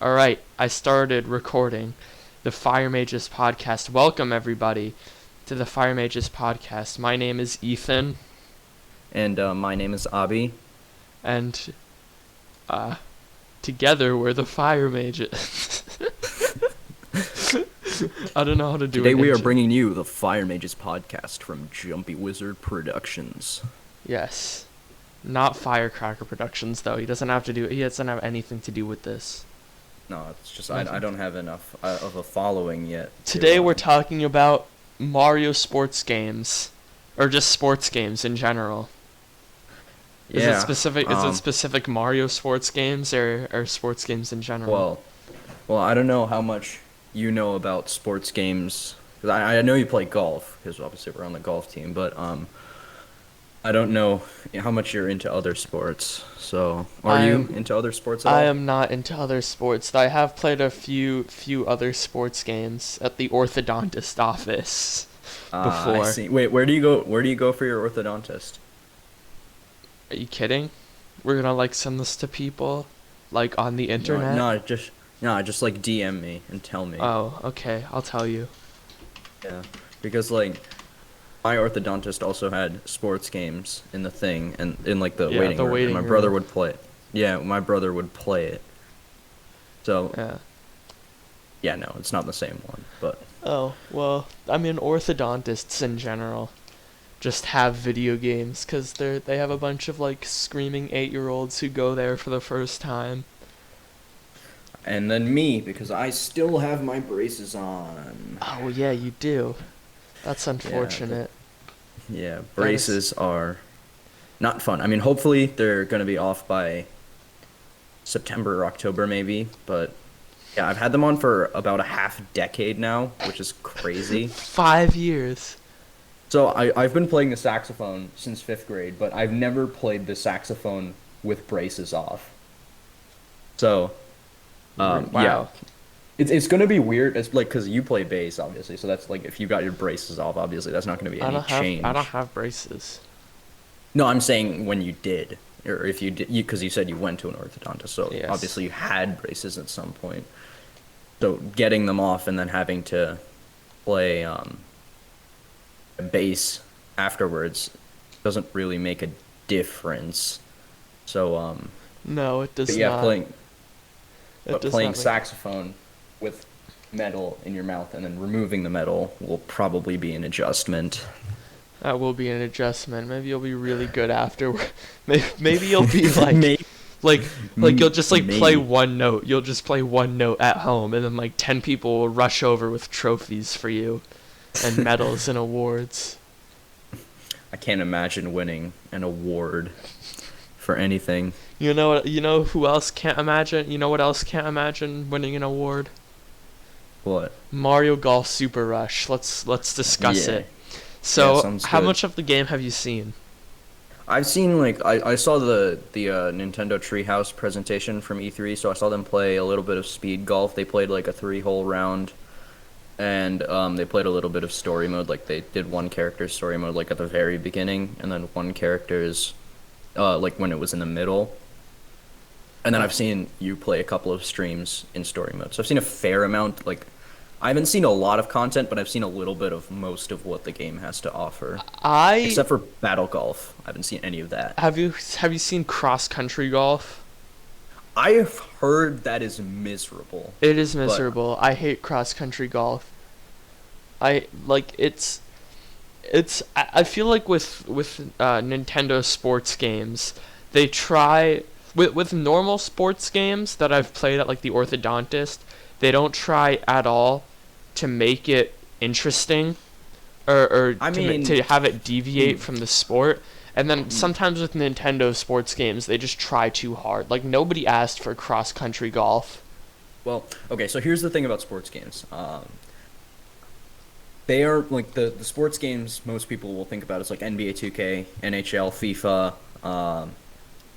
All right, I started recording the Fire Mages podcast. Welcome, everybody, to the Fire Mages podcast. My name is Ethan, And my name is Abi. and uh, together we're the Fire Mages. I don't know how to do Today an we are intro. bringing you the Fire Mages podcast from Jumpy Wizard Productions. Yes, not Firecracker Productions though. He doesn't have to do. He doesn't have anything to do with this. No, it's just I don't have enough of a following yet. Today To, we're talking about Mario sports games, or just sports games in general. Is it yeah. specific? Is it specific Mario sports games or sports games in general? Well, well, I don't know how much you know about sports games because I know you play golf because obviously we're on the golf team, but I don't know how much you're into other sports. So, are you I'm into other sports at I all? am not into other sports. I have played a few other sports games at the orthodontist office I before. see. Wait, where do you go? Where do you go for your orthodontist? Are you kidding? We're gonna like send this to people, like on the No, internet. no, just like DM me and tell me. Oh, okay. I'll tell you. Yeah, because like my orthodontist also had sports games in the thing and in like the Yeah, waiting the room, and waiting my brother room. would play it. Yeah, my brother would play it. So Yeah. yeah, no, it's not the same one, but Oh, well, I mean orthodontists in general just have video games because they have a bunch of like screaming 8-year-olds who go there for the first time. and then me because I still have my braces on. Oh yeah, you do. That's Yeah, unfortunate. yeah, That is. braces are not fun. I mean, hopefully they're gonna be off by September or October maybe, but yeah, I've had them on for about a half decade now, which is crazy. 5 years. So I've been playing the saxophone since fifth grade, but I've never played the saxophone with braces off. So, yeah, Wow. it's gonna be weird. It's like because you play bass, obviously. So that's like if you got your braces off, obviously that's not gonna be any I don't change. have braces. No, I'm saying when you did, or if you did, you because you said you went to an orthodontist, so Yes. obviously you had braces at some point. So getting them off and then having to play bass afterwards doesn't really make a difference. So No, it but does yeah, not. playing It but does playing not make. saxophone with metal in your mouth and then removing the metal will probably be an adjustment. That will be an adjustment. Maybe you'll be really good after. Maybe you'll be Maybe. like, like you'll just like play Maybe. one note. You'll just play one note at home, and then like 10 people will rush over with trophies for you, and medals and awards. I can't imagine winning an award for anything. You know what? You know who else can't imagine? You know what else can't imagine winning an award? What? Mario Golf Super Rush. Let's discuss Yeah. it. Yeah, So, sounds how good. much of the game have you seen? I've seen like I saw the Nintendo Treehouse presentation from E3, so I saw them play a little bit of speed golf. They played like a three-hole round, and they played a little bit of story mode. Like they did one character's story mode like at the very beginning, and then one character's like when it was in the middle. And then Uh, I've seen you play a couple of streams in story mode. So I've seen a fair amount. Like I haven't seen a lot of content, but I've seen a little bit of most of what the game has to offer. I Except for Battle Golf. I haven't seen any of that. have you seen cross country golf? I've heard that is miserable, It is but miserable. I hate cross country golf. I like it's I feel like with Nintendo sports games, they try with normal sports games that I've played at like the orthodontist, they don't try at all to make it interesting or I to mean, have it deviate hmm, from the sport. And then hmm. sometimes with Nintendo sports games, they just try too hard. Like nobody asked for cross country golf. Well, okay, so here's the thing about sports games. They are like the sports games most people will think about is like NBA 2K, NHL, FIFA,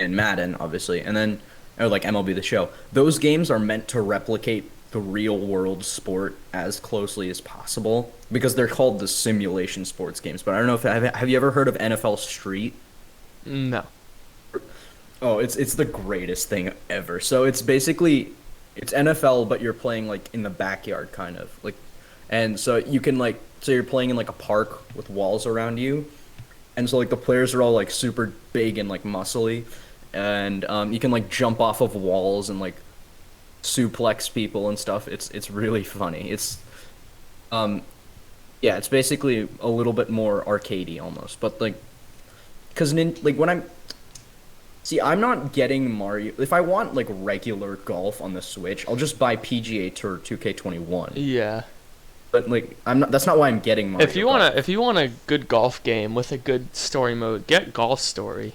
and Madden, obviously, and then or like MLB The Show. Those games are meant to replicate the real world sport as closely as possible because they're called the simulation sports games. But I don't know if have you ever heard of NFL Street? No. Oh, it's the greatest thing ever. So it's basically It's NFL, but you're playing like in the backyard, kind of like, and so you can like, so you're playing in like a park with walls around you, and so like the players are all like super big and like muscly, and you can like jump off of walls and like suplex people and stuff. It's really funny. Um yeah, it's basically a little bit more arcadey almost, but like because like when I'm not getting Mario. If I want like regular golf on the Switch, I'll just buy PGA Tour 2K21. Yeah. But like I'm not. That's not why I'm getting Mario Golf. If you want a good golf game with a good story mode, get Golf Story.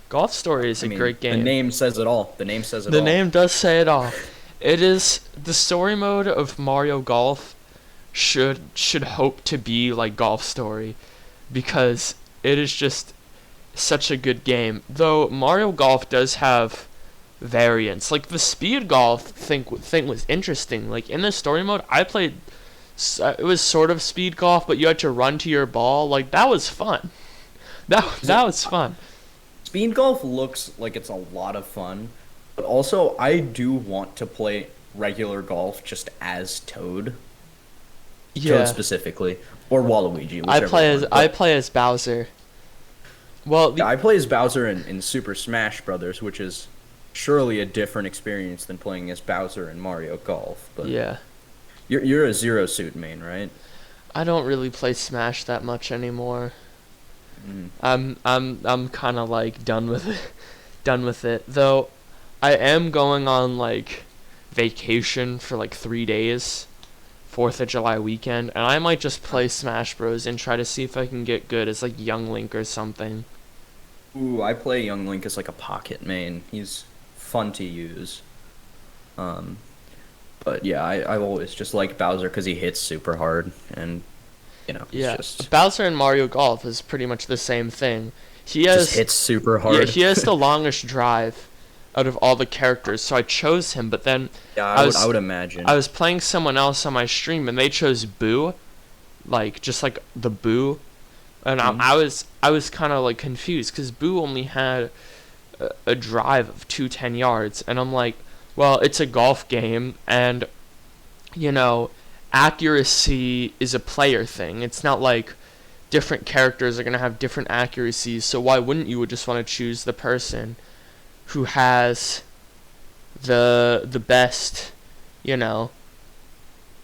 Golf Story is I a mean, great the game. name says it all. The name says it The all. name does say it all. It is the story mode of Mario Golf should hope to be like Golf Story because it is just such a good game. Though Mario Golf does have variants. Like the speed golf thing was interesting. Like in the story mode, I played it was sort of speed golf, but you had to run to your ball. Like that was fun. That was fun. Speed golf looks like it's a lot of fun, but also I do want to play regular golf just as Toad. Toad Yeah. specifically, or Waluigi. I Whichever play as one. I play as Bowser. Well, Yeah, I play as Bowser in Super Smash Brothers, which is surely a different experience than playing as Bowser in Mario Golf. But yeah. you're a Zero Suit main, right? I don't really play Smash that much anymore. Mm. I'm kind of like done with it. Done with it. Though I am going on like vacation for like 3 days. 4th of July weekend, and I might just play Smash Bros and try to see if I can get good as like Young Link or something. Ooh, I play Young Link as like a pocket main. He's fun to use. Um, but yeah, I always just like Bowser because he hits super hard, and Yeah, it's just Bowser in Mario Golf is pretty much the same thing. He just has hits super yeah, hard. he has the longest drive out of all the characters, so I chose him. But then Yeah, I would imagine. I was playing someone else on my stream, and they chose Boo, like just like the Boo, and Mhm. I was kind of like confused because Boo only had a drive of 210 yards, and I'm like, well, it's a golf game, and you know, accuracy is a player thing. It's not like different characters are gonna have different accuracies. So why wouldn't you just want to choose the person who has the best, you know?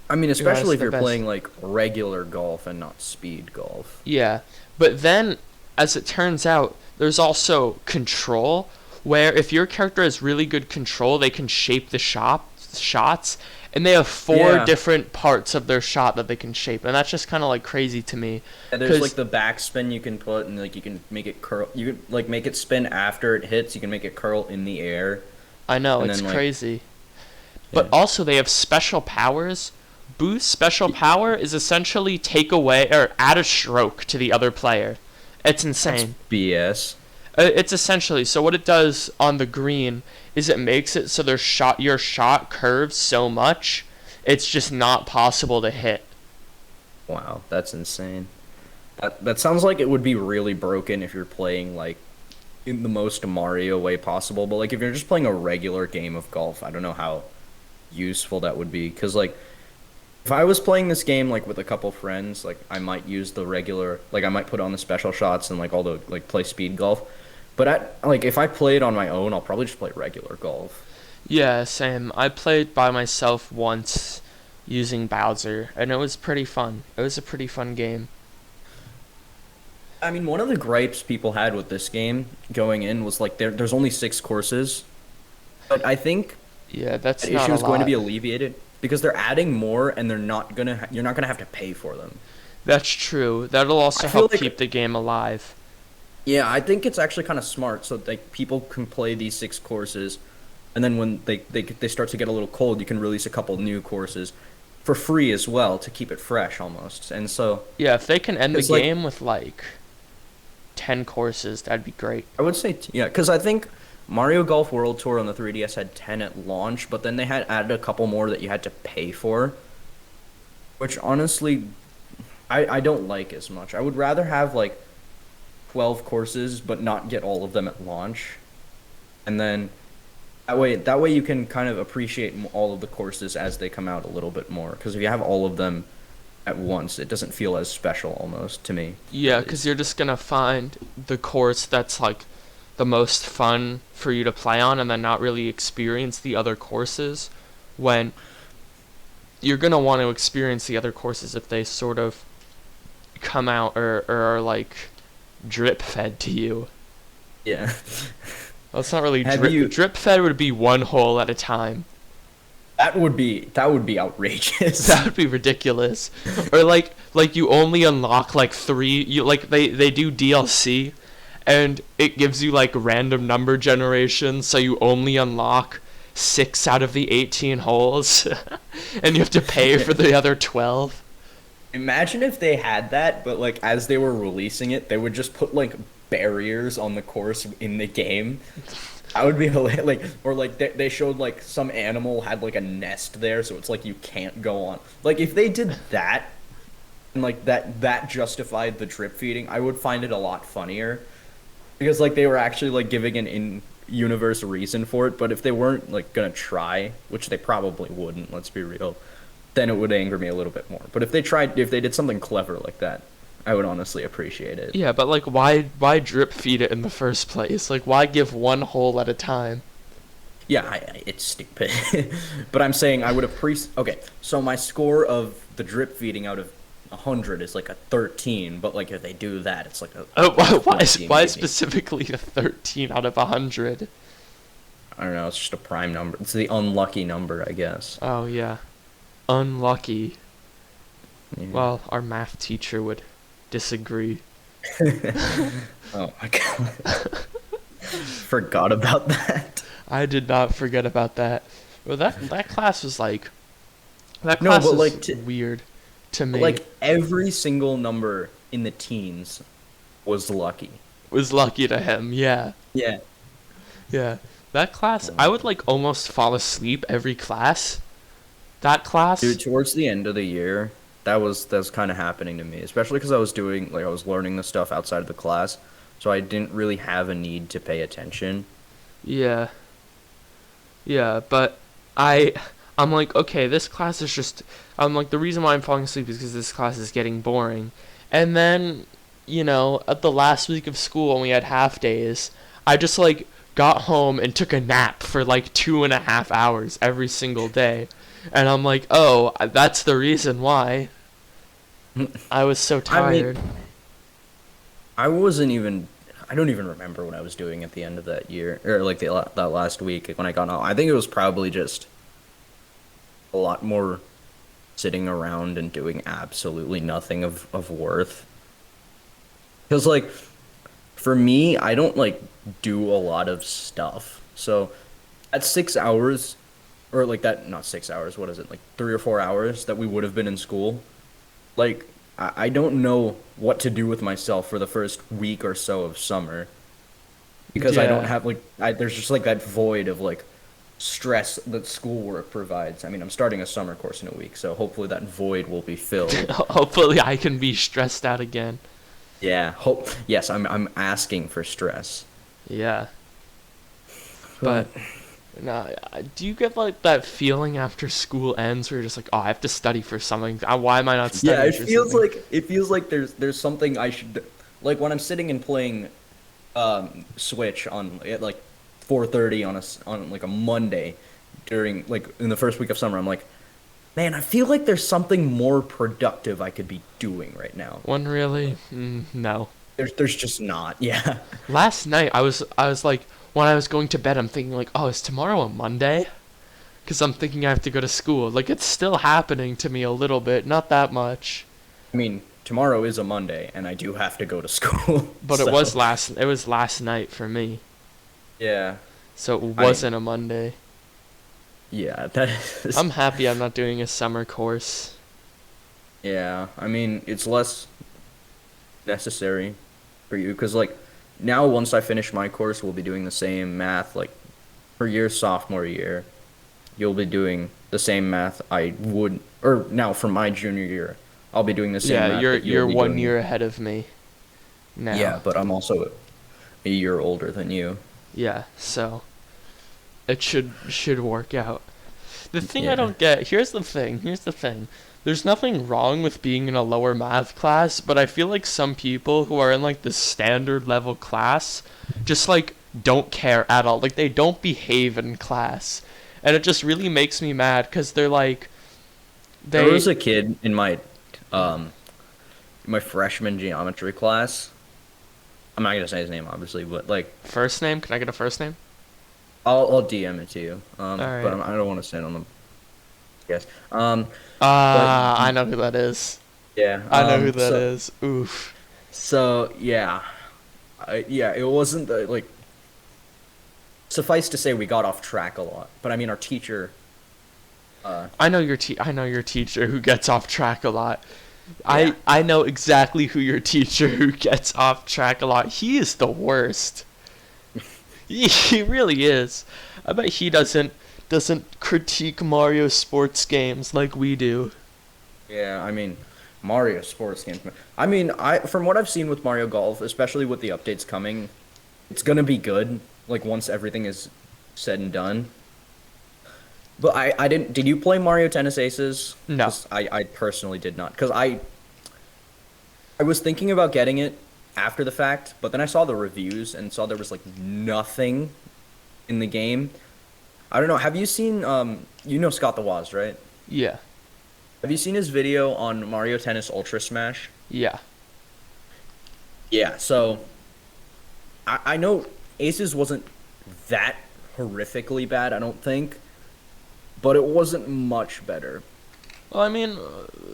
I mean, Who has especially if the you're best. playing like regular golf and not speed golf. Yeah, but then, as it turns out, there's also control, where if your character has really good control, they can shape the shots, and they have four Yeah. different parts of their shot that they can shape, and that's just kind of like crazy to me. And there's 'Cause- like the backspin you can put, and like you can make it curl. You can like make it spin after it hits. You can make it curl in the air. I know, And it's then, like- crazy. But Yeah. also they have special powers. Boost special power is essentially take away or add a stroke to the other player. It's insane. BS. It's essentially so what it does on the green is it makes it so your shot curves so much it's just not possible to hit. Wow, that's insane. That sounds like it would be really broken if you're playing like in the most Mario way possible. But like if you're just playing a regular game of golf, I don't know how useful that would be. Because like if I was playing this game like with a couple friends, like I might use the regular, like I might put on the special shots and like all the like play speed golf. But like if I played on my own, I'll probably just play regular golf. Yeah, same. I played by myself once using Bowser and it was pretty fun. It was a pretty fun game. I mean, one of the gripes people had with this game going in was like there's only 6 courses, but I think Yeah, that's that not issue a is going to lot. be alleviated because they're adding more and you're not gonna have to pay for them. That's true. That'll also I feel help like- keep the game alive. Yeah, I think it's actually kind of smart so like people can play these 6 courses, and then when they start to get a little cold, you can release a couple new courses for free as well to keep it fresh almost. And so Yeah, if they can end the It's like- game with like 10 courses, that'd be great. I would say yeah, because I think Mario Golf World Tour on the 3DS had 10 at launch, but then they had added a couple more that you had to pay for, which honestly, I don't like as much. I would rather have like 12 courses, but not get all of them at launch, and then That way you can kind of appreciate all of the courses as they come out a little bit more. Because if you have all of them at once, it doesn't feel as special almost to me, at Yeah, because least. you're just gonna find the course that's like the most fun for you to play on, and then not really experience the other courses. When you're gonna want to experience the other courses if they sort of come out or are like drip fed to you. Yeah. Well, it's not really Have drip. you? Drip fed would be one hole at a time. That would be outrageous. That would be ridiculous. Or like you only unlock like three. You like they do DLC, and it gives you like random number generation, so you only unlock 6 out of the 18 holes, and you have to pay for the other 12. Imagine if they had that, but like as they were releasing it, they would just put like barriers on the course in the game. That would be hilarious. Like, or like they showed like some animal had like a nest there, so it's like you can't go on. Like if they did that, and like that justified the drip feeding, I would find it a lot funnier because like they were actually like giving an in-universe reason for it. But if they weren't like gonna try, which they probably wouldn't, let's be real, then it would anger me a little bit more. But if they did something clever like that, I would honestly appreciate it. Yeah, but like why drip feed it in the first place? Like why give one hole at a time? Yeah, it's stupid. But I'm saying I would appreciate. Okay, so my score of the drip feeding out of 100 is like a 13, but like if they do that, it's like a Oh, why 20 why maybe. specifically a 13 out of 100? I don't know. It's just a prime number. It's the unlucky number, I guess. Oh yeah, unlucky. Yeah. Well, our math teacher would disagree. Oh my god. Forgot about that. I did not forget about that. Well, that class was like that No, class but is like weird to me. like every single number in the teens was lucky. Was lucky to him. Yeah, Yeah. yeah. That class, Oh I my would god. like almost fall asleep every class. That class. Dude, towards the end of the year, that's kind of happening to me, especially because I was learning the stuff outside of the class, so I didn't really have a need to pay attention. Yeah, yeah. But I, I'm like, okay, this class is just. I'm like, the reason why I'm falling asleep is because this class is getting boring. And then, at the last week of school when we had half days, I just like got home and took a nap for like 2.5 hours every single day. And I'm like, oh, that's the reason why. I was so I mean, tired. I wasn't even. I don't even remember what I was doing at the end of that year, or like that last week when I got home. I think it was probably just a lot more sitting around and doing absolutely nothing of worth. Because like for me, I don't like do a lot of stuff. So at 6 hours, or like that, not 6 hours, what is it, like 3 or 4 hours that we would have been in school, like I don't know what to do with myself for the first week or so of summer because I don't Yeah. have there's just like that void of like stress that schoolwork provides. I mean, I'm starting a summer course in a week, so hopefully that void will be filled. Hopefully I can be stressed out again. Yeah, yes, I'm asking for stress. Yeah. But But no, do you get like that feeling after school ends where you're just like, oh, I have to study for something. Why am I not yeah, studying for something? it feels like there's something I should like when I'm sitting and playing Switch on at like 4:30 on like a Monday during like in the first week of summer. I'm like, man, I feel like there's something more productive I could be doing right now. One really? No. There's just not. Yeah. Last night I was like when I was going to bed I'm thinking like, oh, is tomorrow a Monday? Because I'm thinking I have to go to school. Like it's still happening to me a little bit, not that much. I mean, tomorrow is a Monday and I do have to go to school. But it was So, last night for me. yeah. So it I mean, wasn't a Monday. yeah, that is I'm happy I'm not doing a summer course. yeah. I mean, it's less necessary for you because like now once I finish my course we'll be doing the same math like for your sophomore year you'll be doing the same math I would or now for my junior year I'll be doing the same Yeah, math you're that you'll you're be one doing. year ahead of me Yeah, now. but I'm also a year older than you. Yeah, so it should work out. The thing I Yeah. don't get, here's the thing. There's nothing wrong with being in a lower math class, but I feel like some people who are in like the standard level class just like don't care at all. Like they don't behave in class. And it just really makes me mad cuz they're like There they was a kid in um my freshman geometry class. I'm not gonna say his name, obviously, but like first name, can I get a first name? I'll DM it to you. All But right. I don't want to say it on the yes. But I know who that is. yeah. I know who that is. Oof. So yeah, yeah. It wasn't like suffice to say we got off track a lot. But I mean, our teacher. I know your teacher who gets off track a lot. Yeah. I know exactly who your teacher who gets off track a lot. He is the worst. He really is. I bet he doesn't critique Mario sports games like we do. Yeah. I mean, Mario sports games. I mean, I from what I've seen with Mario Golf, especially with the updates coming, it's gonna be good. Like once everything is said and done. But I didn't. Did you play Mario Tennis Aces? No. 'Cause I personally did not. Because I was thinking about getting it after the fact, but then I saw the reviews and saw there was like nothing in the game. I don't know. Have you seen you know Scott the Woz, right? Yeah. Have you seen his video on Mario Tennis Ultra Smash? Yeah. Yeah. So I know Aces wasn't that horrifically bad. I don't think, but it wasn't much better. Well, I mean,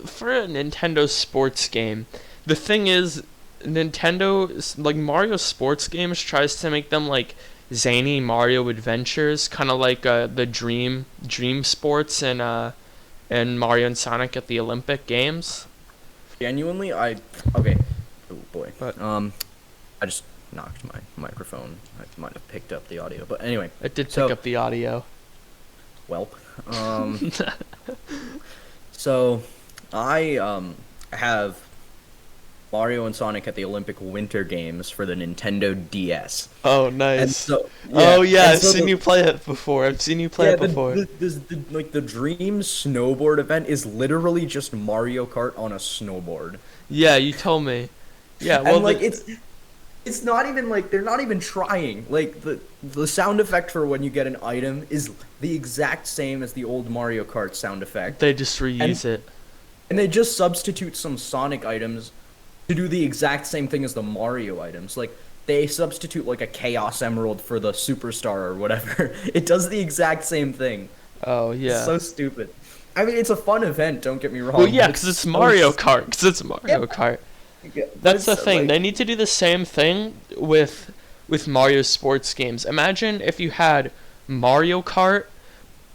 for a Nintendo sports game, the thing is, like Mario sports games tries to make them like zany Mario adventures, kind of like the Dream Sports and Mario and Sonic at the Olympic Games. Genuinely, I okay. Oh boy. But I just knocked my microphone. I might have picked up the audio, but anyway. it did pick So, up the audio. welp. So I have Mario and Sonic at the Olympic Winter Games for the Nintendo DS. Oh, And nice. so Oh yeah, and I've so seen you play it before. I've seen you play yeah, it before. like the Dream Snowboard event is literally just Mario Kart on a snowboard. Yeah, you told me. Yeah, well, And like it's not even like they're not even trying. Like the sound effect for when you get an item is the exact same as the old Mario Kart sound effect. they just reuse it. And they just substitute some Sonic items to do the exact same thing as the Mario items. Like they substitute like a Chaos Emerald for the Superstar or whatever. It does the exact same thing. Oh It's yeah. so stupid. I mean, it's a fun event, don't get me wrong. Well, yeah, but because it's so Mario s- Kart. Because it's Mario Yeah, Kart. yeah, but That's the it's, thing. like, They need to do the same thing with Mario sports games. Imagine if you had Mario Kart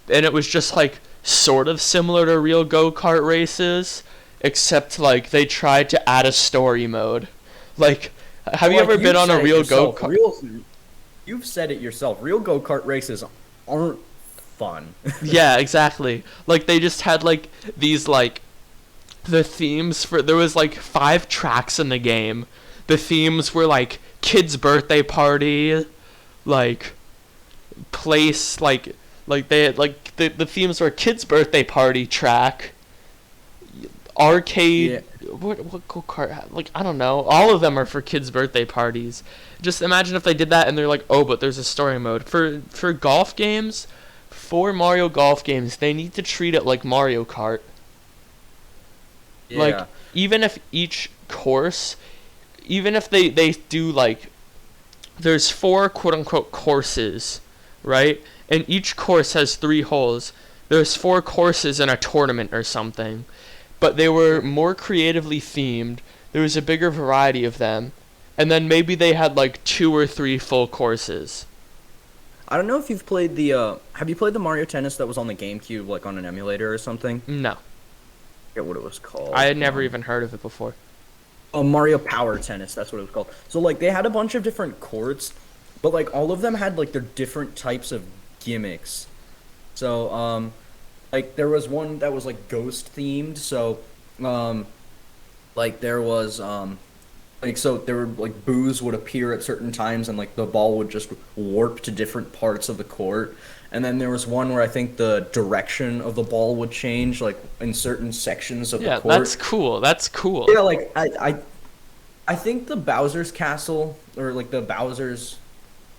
and it was just like sort of similar to real go-kart races, except like they tried to add a story mode. Like, have you like, ever been you've on a said it real yourself, go-kart? You've said it yourself. Real go-kart races aren't fun. Yeah, exactly. Like they just had like these like the themes for there was like 5 tracks in the game. The themes were like kid's birthday party, like place like they had like the themes were kid's birthday party track, Yeah. arcade what go kart like I don't know. All of them are for kids' birthday parties. Just imagine if they did that and they're like, "Oh, but there's a story mode." For golf games, for Mario golf games, they need to treat it like Mario Kart. Like Yeah. even if each course, even if they do like there's 4 quote unquote courses, right? And each course has 3 holes. There's 4 courses in a tournament or something. But they were more creatively themed. There was a bigger variety of them. And then maybe they had like 2 or 3 full courses. I don't know if you've played have you played the Mario Tennis that was on the GameCube, like on an emulator or something? No. I forget what it was called. I had never even heard of it before. Oh, Mario Power Tennis, that's what it was called. So like they had a bunch of different courts, but like all of them had like their different types of gimmicks. So like there was one that was like ghost themed, so like there was Like so there were like boos would appear at certain times and like the ball would just warp to different parts of the court. And then there was one where I think the direction of the ball would change like in certain sections of the Yeah, that's court. cool. That's cool. Yeah, like I think the Bowser's Castle or like the Bowser's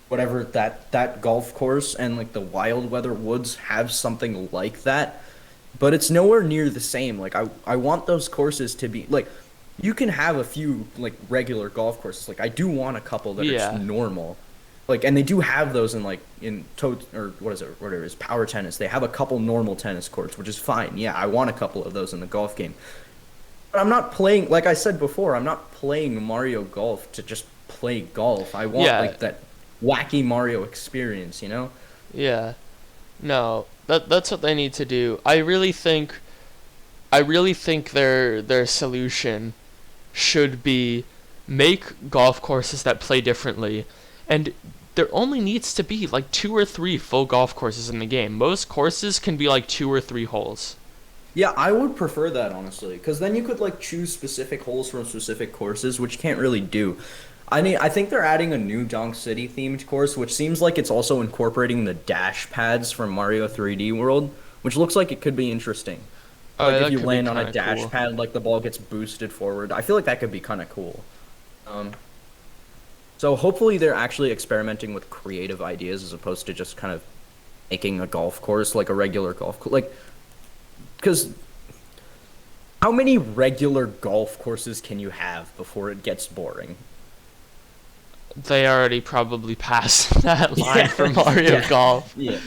whatever that golf course and like the Wild Weather Woods have something like that, but it's nowhere near the same. Like I want those courses to be like you can have a few like regular golf courses. Like I do want a couple that are just Yeah. normal. Like and they do have those in like in toe or what is it whatever it is power tennis. They have a couple normal tennis courts, which is fine. Yeah, I want a couple of those in the golf game. But I'm not playing like I said before, I'm not playing Mario Golf to just play golf. I want Yeah. like that wacky Mario experience, you know? Yeah. No. That's what they need to do. I really think their solution should be make golf courses that play differently, and there only needs to be like two or three full golf courses in the game. Most courses can be like two or three holes. Yeah, I would prefer that honestly, because then you could like choose specific holes from specific courses, which you can't really do. I think they're adding a new Donk City themed course, which seems like it's also incorporating the dash pads from Mario 3D World, which looks like it could be interesting. Oh, Like yeah, if that you could be land on kind a of dash cool. pad, like the ball gets boosted forward. I feel like that could be kind of cool. Um, so hopefully they're actually experimenting with creative ideas as opposed to just kind of making a golf course like a regular golf course. Like, because how many regular golf courses can you have before it gets boring? They already probably passed that line for Mario Yeah, Golf. yeah,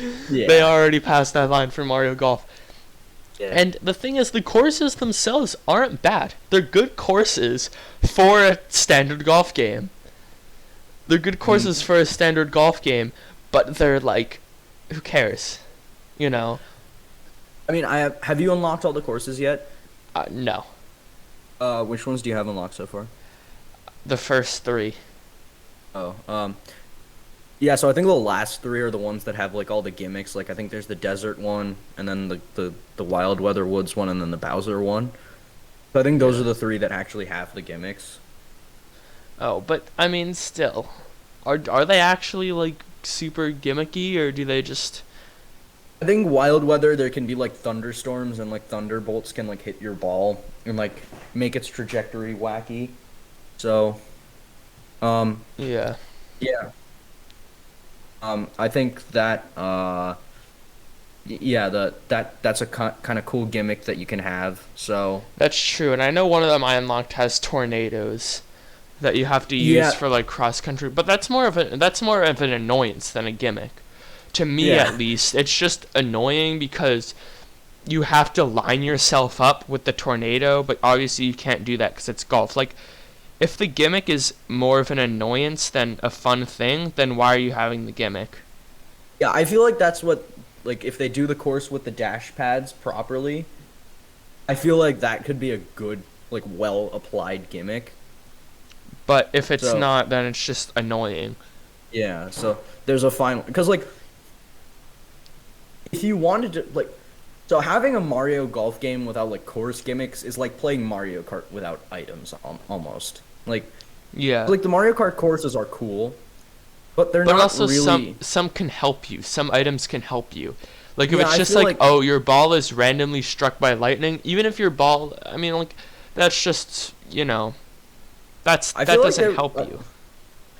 They yeah, already passed that line for Mario Golf. yeah. And the thing is, the courses themselves aren't bad. They're good courses for a standard golf game. They're good courses Mm. for a standard golf game, but they're like, who cares? You know? I mean, have you unlocked all the courses yet? No. Which ones do you have unlocked so far? The first three. Oh, yeah, so I think the last three are the ones that have like all the gimmicks. Like I think there's the desert one, and then the Wild Weather Woods one, and then the Bowser one. So I think those Yeah. are the three that actually have the gimmicks. Oh, but I mean, still, are they actually like super gimmicky, or do they just? I think Wild Weather there can be like thunderstorms and like thunderbolts can like hit your ball and like make its trajectory wacky. So, um, Yeah. yeah. I think that yeah, that's a kind of cool gimmick that you can have. So, That's true, and I know one of them I unlocked has tornadoes that you have to use yeah, for like cross country, but that's more of an annoyance than a gimmick. To me yeah. at least, it's just annoying because you have to line yourself up with the tornado, but obviously you can't do that cuz it's golf. Like if the gimmick is more of an annoyance than a fun thing, then why are you having the gimmick? Yeah, I feel like that's what like if they do the course with the dash pads properly, I feel like that could be a good like well applied gimmick. But if it's So, not, then it's just annoying. yeah, so there's a final because like if you wanted to like so having a Mario Golf game without like course gimmicks is like playing Mario Kart without items almost. Yeah. Like the Mario Kart courses are cool, but they're But not also some really. some can help you. Some items can help you. Like if Yeah, it's I just feel like, like oh, your ball is randomly struck by lightning, even if your ball, I mean, like that's just, I that feel like doesn't there help you.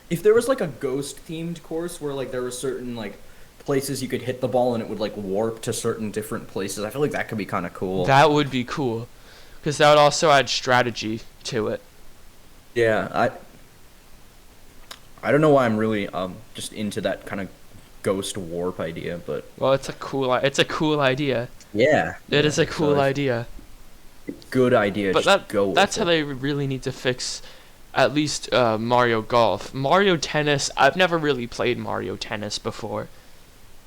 if there was like a ghost themed course where like there were certain like places you could hit the ball and it would like warp to certain different places, I feel like that could be kind of cool. That would be cool, because that would also add strategy to it. Yeah, I don't know why I'm really just into that kind of ghost warp idea, but Well, it's a cool idea. yeah, It yeah. is a So cool idea. good idea, But just go that's with how it. they really need to fix at least Mario Golf. Mario Tennis, I've never really played Mario Tennis before.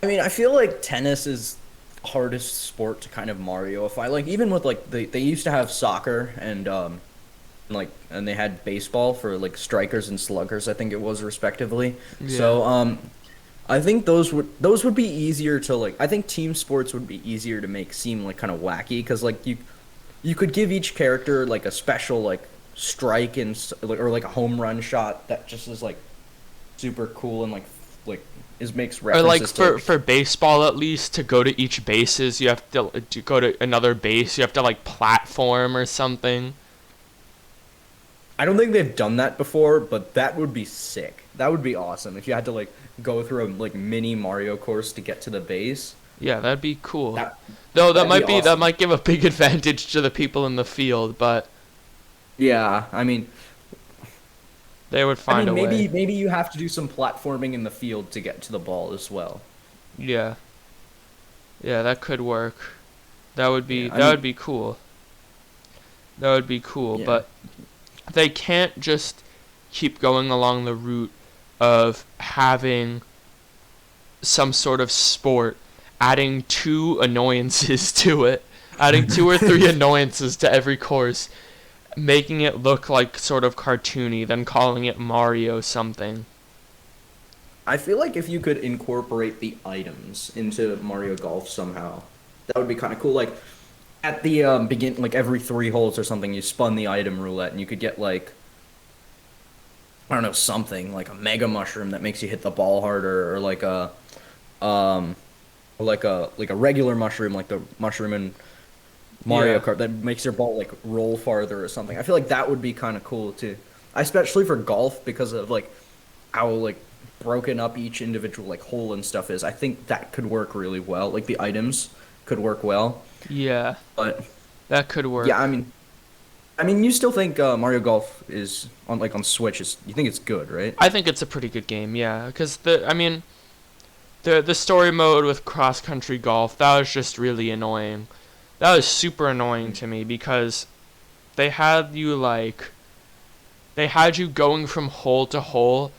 I mean, I feel like tennis is hardest sport to kind of Marioify. Like even with like they used to have soccer and they had baseball for like strikers and sluggers, I think it was respectively. Yeah. So I think those would be easier to like. I think team sports would be easier to make seem like kind of wacky because like you could give each character like a special like strike and or like a home run shot that just is like super cool and like is makes Or like references to. for baseball at least, to go to each bases, you have to go to another base. You have to like platform or something. I don't think they've done that before, but that would be sick. That would be awesome if you had to like go through a like mini Mario course to get to the base. Yeah, that'd be cool. That Though that'd be that awesome. might give a big advantage to the people in the field, but Yeah, they would find a way. maybe you have to do some platforming in the field to get to the ball as well. Yeah. Yeah, that could work. Yeah, That would be cool. That would be cool, yeah. but they can't just keep going along the route of having some sort of sport, adding two annoyances to it, adding two or three annoyances to every course, making it look like sort of cartoony, then calling it Mario something. I feel like if you could incorporate the items into Mario Golf somehow, that would be kind of cool. Like at the begin, like every 3 holes or something, you spun the item roulette, and you could get like I don't know something like a mega mushroom that makes you hit the ball harder, or um, like a regular mushroom, like the mushroom in Mario Yeah. Kart that makes your ball like roll farther or something. I feel like that would be kind of cool too, especially for golf because of like how like broken up each individual like hole and stuff is. I think that could work really well. Like the items could work well, Yeah, but that could yeah, work. you still think Mario Golf is on like on Switch is you think it's good, right? I think it's a pretty good game, yeah, because I mean, the story mode with cross country golf, that was just really annoying. That was super annoying to me because they had you like they had you going from hole to hole,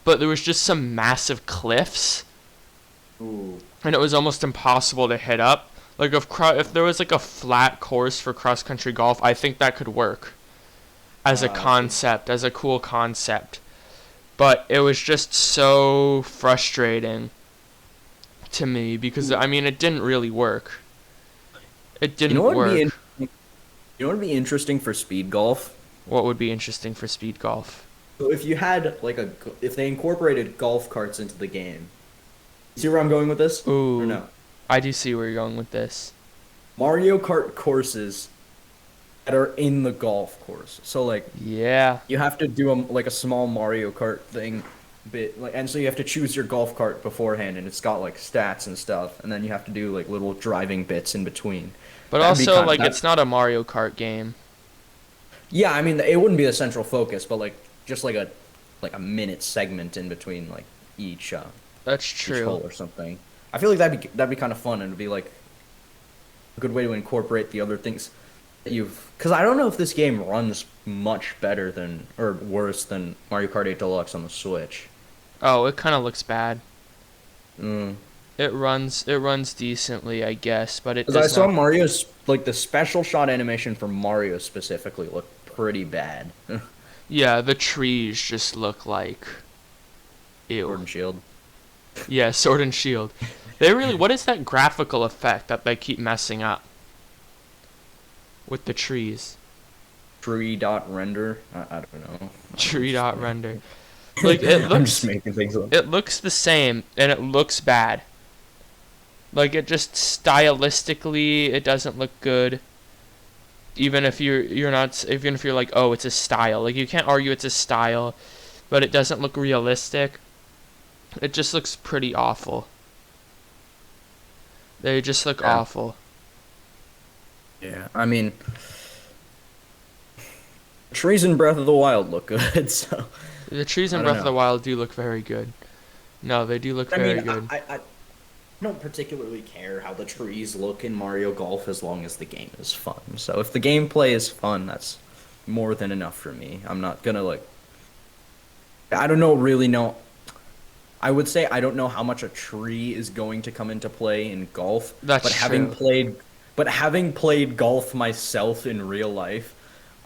but there was just some massive cliffs, Ooh. and it was almost impossible to hit up. Like if there was like a flat course for cross country golf, I think that could work as a I see. concept, as a cool concept. But it was just so frustrating to me because Ooh. I mean it didn't really work. It You know didn't what would be work. you know what would be interesting for speed golf? What would be interesting for speed golf? So if you had like if they incorporated golf carts into the game, see where I'm going with this? Or Ooh, no? I do see where you're going with this. Mario Kart courses that are in the golf course. So like Yeah. you have to do like a small Mario Kart thing bit like and so you have to choose your golf cart beforehand and it's got like stats and stuff and then you have to do like little driving bits in between. But That'd be also kind of like that. it's not a Mario Kart game. Yeah, I mean it wouldn't be the central focus, but like just like a minute segment in between like each uh That's each true. hole or something. I feel like that'd be kind of fun and it'd be like a good way to incorporate the other things that you've. Because I don't know if this game runs much better than or worse than Mario Kart 8 Deluxe on the Switch. Oh, it kind of looks bad. Mm. It runs decently, I guess, but it Because I does saw not. Mario's like the special shot animation for Mario specifically looked pretty bad. Yeah, the trees just look like ew. Sword and Shield. Yeah, Sword and Shield. They really what is that graphical effect that they keep messing up with the trees? Tree dot render. I don't know. Tree dot render. Like it I'm just looks making things up. it looks the same and it looks bad. Like it just stylistically it doesn't look good. Even if you're not even if you're like, "Oh, it's a style." Like you can't argue it's a style, but it doesn't look realistic. It just looks pretty awful. They just look Yeah. awful. Yeah. Trees in Breath of the Wild look good, so The trees in I don't Breath of know. the Wild do look very good. No, they do look I very mean, good. I don't particularly care how the trees look in Mario Golf as long as the game is fun. So if the gameplay is fun, that's more than enough for me. I'm not gonna like. I don't know, really know. I would say I don't know how much a tree is going to come into play in golf, That's but true. having played golf myself in real life,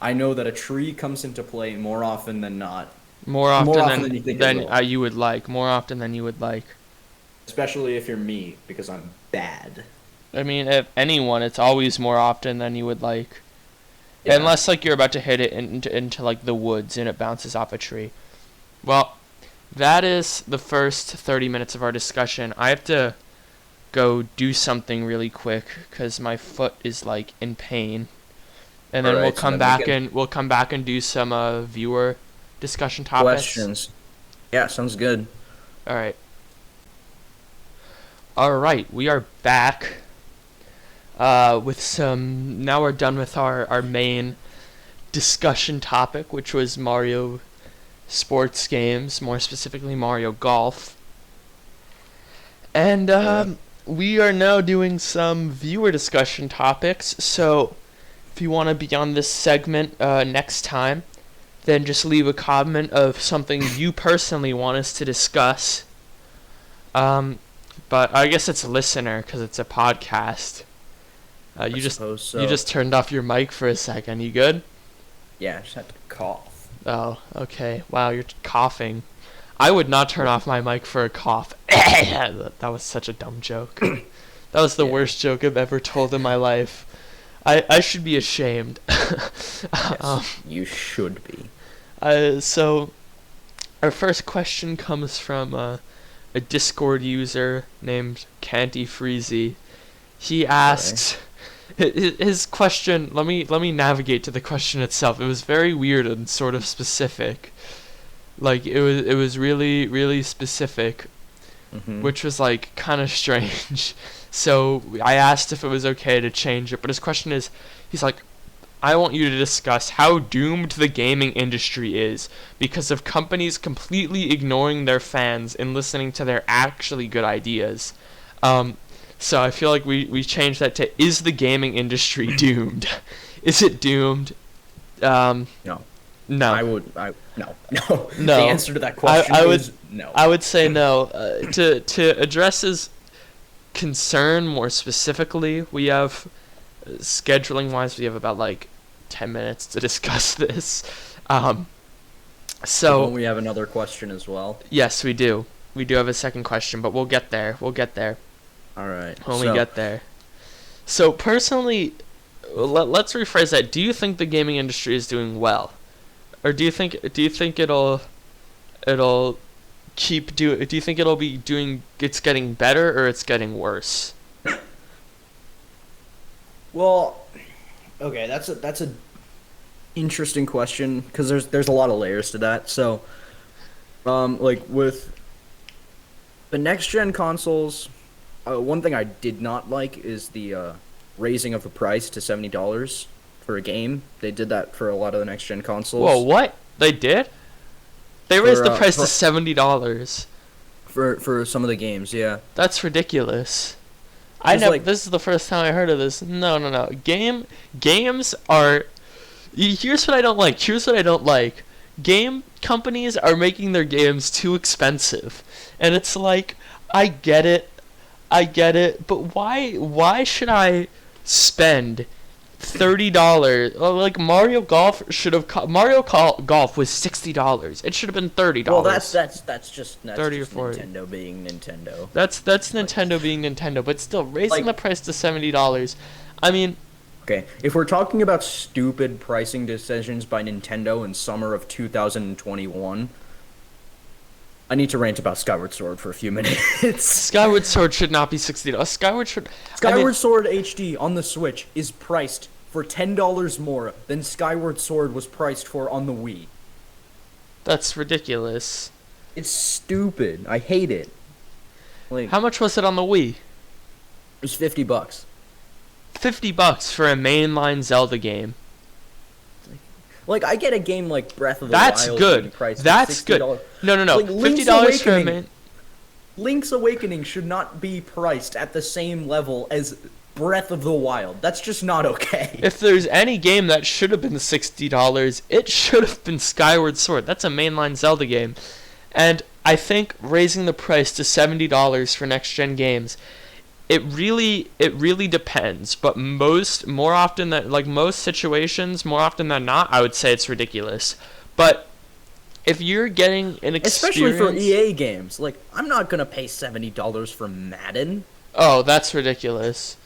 I know that a tree comes into play more often than not. More More often often than you think it than will. you would like. More often than you would like. Especially if you're me, because I'm bad. I mean, if anyone, it's always more often than you would like. Yeah. unless like you're about to hit it into like the woods and it bounces off a tree. Well, that is the first 30 minutes of our discussion. I have to go do something really quick because my foot is like in pain, and All then we'll right. So come then we back can and do some viewer discussion topics. questions. Yeah, sounds good. All right. All right, we are back with some. Now we're done with our main discussion topic, which was Mario sports games, more specifically Mario Golf. And we are now doing some viewer discussion topics. So if you want to be on this segment next time, then just leave a comment of something you personally want us to discuss. But I guess it's a listener because it's a podcast. You suppose so. just turned off your mic for a second. You good? Yeah, I just had to cough. Oh, okay. Wow, you're coughing. I would not turn off my mic for a cough. That was such a dumb joke. That was the worst joke I've ever told in my life. I should be ashamed. Yes, you should be. So, our first question comes from a Discord user named Canty Freezy. He asks, his question. Let me navigate to the question itself. It was very weird and sort of specific. Like it was really really specific, which was like kind of strange. So I asked if it was okay to change it, but his question is, he's like, I want you to discuss how doomed the gaming industry is because of companies completely ignoring their fans and listening to their actually good ideas. So I feel like we changed that to, is the gaming industry doomed? Is it doomed? No. No. No. No. The answer to that question is no. I would say no. To address his concern more specifically, we have, scheduling wise, we have about like 10 minutes to discuss this. So we have another question as well. yes, we do. We do have a second question, but we'll get there. All right. When we get there. So personally, let's rephrase that. Do you think the gaming industry is doing well, or do you think it'll keep do? Do you think it'll be doing? It's getting better or it's getting worse? Well, okay, that's a interesting question because there's a lot of layers to that. So, like with the next gen consoles, one thing I did not like is the raising of the price to $70 for a game. They did that for a lot of the next gen consoles. Whoa, what? They did? They raised the price to $70 for some of the games. Yeah, that's ridiculous. This is the first time I heard of this. No. Games are. Here's what I don't like. Game companies are making their games too expensive, and it's like, I get it, but why should I spend $30? Like Mario Golf Golf was $60. It should have been $30. Well, that's just 30 or 40. Nintendo being Nintendo. That's Nintendo being Nintendo, but still raising the price to $70. I mean, okay, if we're talking about stupid pricing decisions by Nintendo in summer of 2021, I need to rant about Skyward Sword for a few minutes. Skyward Sword should not be $60. Skyward Sword HD on the Switch is priced for $10 more than Skyward Sword was priced for on the Wii. That's ridiculous. It's stupid. I hate it. Like, how much was it on the Wii? It was $50. $50 for a mainline Zelda game. Like, I get a game like Breath of the That's Wild. Good. That's good. No. Like, $50 for a main. Link's Awakening should not be priced at the same level as Breath of the Wild. That's just not okay. If there's any game that should have been $60, it should have been Skyward Sword. That's a mainline Zelda game. And I think raising the price to $70 for next gen games, it really depends, but more often than not, I would say it's ridiculous. But if you're getting an experience, especially for EA games, like, I'm not gonna pay $70 for Madden. Oh, that's ridiculous.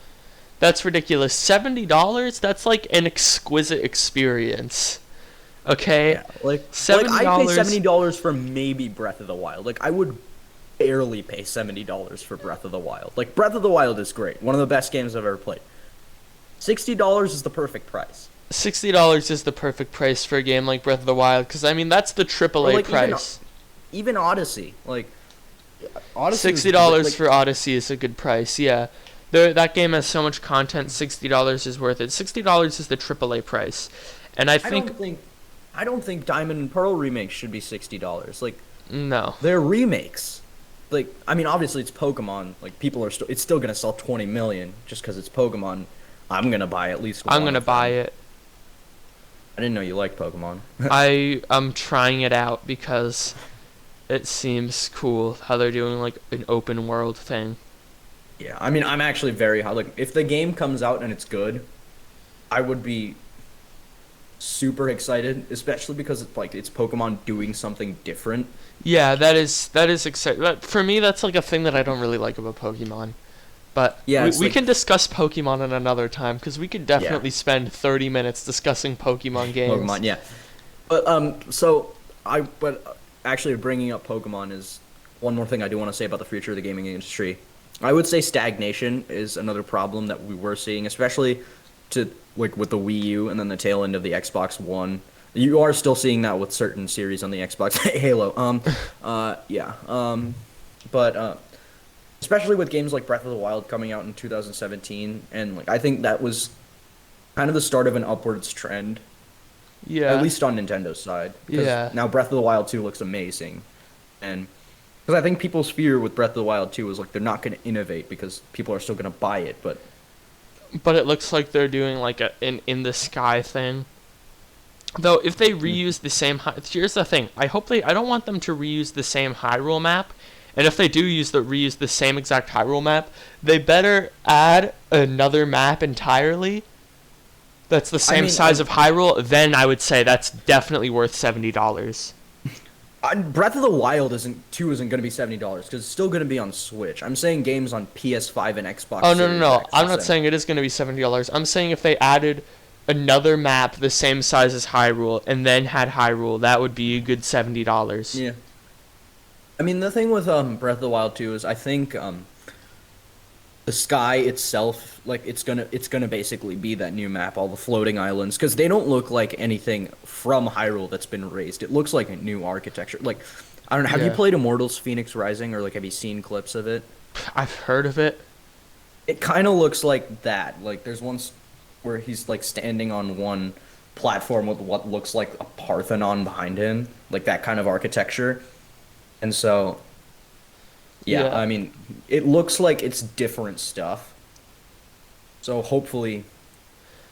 That's ridiculous. $70? That's like an exquisite experience. Okay? Yeah, like $70. I'd pay $70 for maybe Breath of the Wild. Like I would barely pay $70 for Breath of the Wild. Like Breath of the Wild is great, one of the best games I've ever played. $60 is the perfect price. $60 is the perfect price for a game like Breath of the Wild, because I mean that's the AAA like, price. Even Odyssey, like Odyssey $60 like, for Odyssey is a good price. Yeah, that game has so much content. $60 is worth it. $60 is the AAA price, and I don't think Diamond and Pearl remakes should be $60. Like no, they're remakes. Like I mean, obviously it's Pokemon. Like people are it's still gonna sell 20 million just because it's Pokemon. I'm gonna buy at least one. I'm gonna buy it. I didn't know you liked Pokemon. I'm trying it out because it seems cool how they're doing like an open world thing. Yeah, I mean, I'm actually very high. Like, if the game comes out and it's good, I would be super excited, especially because it's Pokemon doing something different. Yeah, that is exciting. For me, that's like a thing that I don't really like about Pokemon. But yeah, we can discuss Pokemon at another time, because we could definitely spend 30 minutes discussing Pokemon games. Pokemon, yeah. But actually bringing up Pokemon is one more thing I do want to say about the future of the gaming industry. I would say stagnation is another problem that we were seeing, especially with the Wii U and then the tail end of the Xbox One. You are still seeing that with certain series on the Xbox. Halo. But especially with games like Breath of the Wild coming out in 2017, and I think that was kind of the start of an upwards trend. Yeah. At least on Nintendo's side. Yeah. Now Breath of the Wild 2 looks amazing, and because I think people's fear with Breath of the Wild 2 is they're not going to innovate because people are still going to buy it, but it looks like they're doing like an in the sky thing. Though if they reuse the same here's the thing. I don't want them to reuse the same Hyrule map. And if they do reuse the same exact Hyrule map, they better add another map entirely that's the same size of Hyrule. Then I would say that's definitely worth $70. Breath of the Wild isn't going to be $70 because it's still going to be on Switch. I'm saying games on PS5 and Xbox. Oh no! I'm not saying it is going to be $70. I'm saying if they added another map the same size as Hyrule and then had Hyrule, that would be a good $70. Yeah. I mean, the thing with Breath of the Wild 2 is I think the sky itself, it's gonna basically be that new map, all the floating islands, because they don't look like anything from Hyrule that's been raised. It looks like a new architecture. I don't know. Have you played Immortals: Phoenix Rising, or have you seen clips of it? I've heard of it. It kind of looks like that. There's one where he's standing on one platform with what looks like a Parthenon behind him, that kind of architecture. And so, yeah, I mean, it looks like it's different stuff. So hopefully,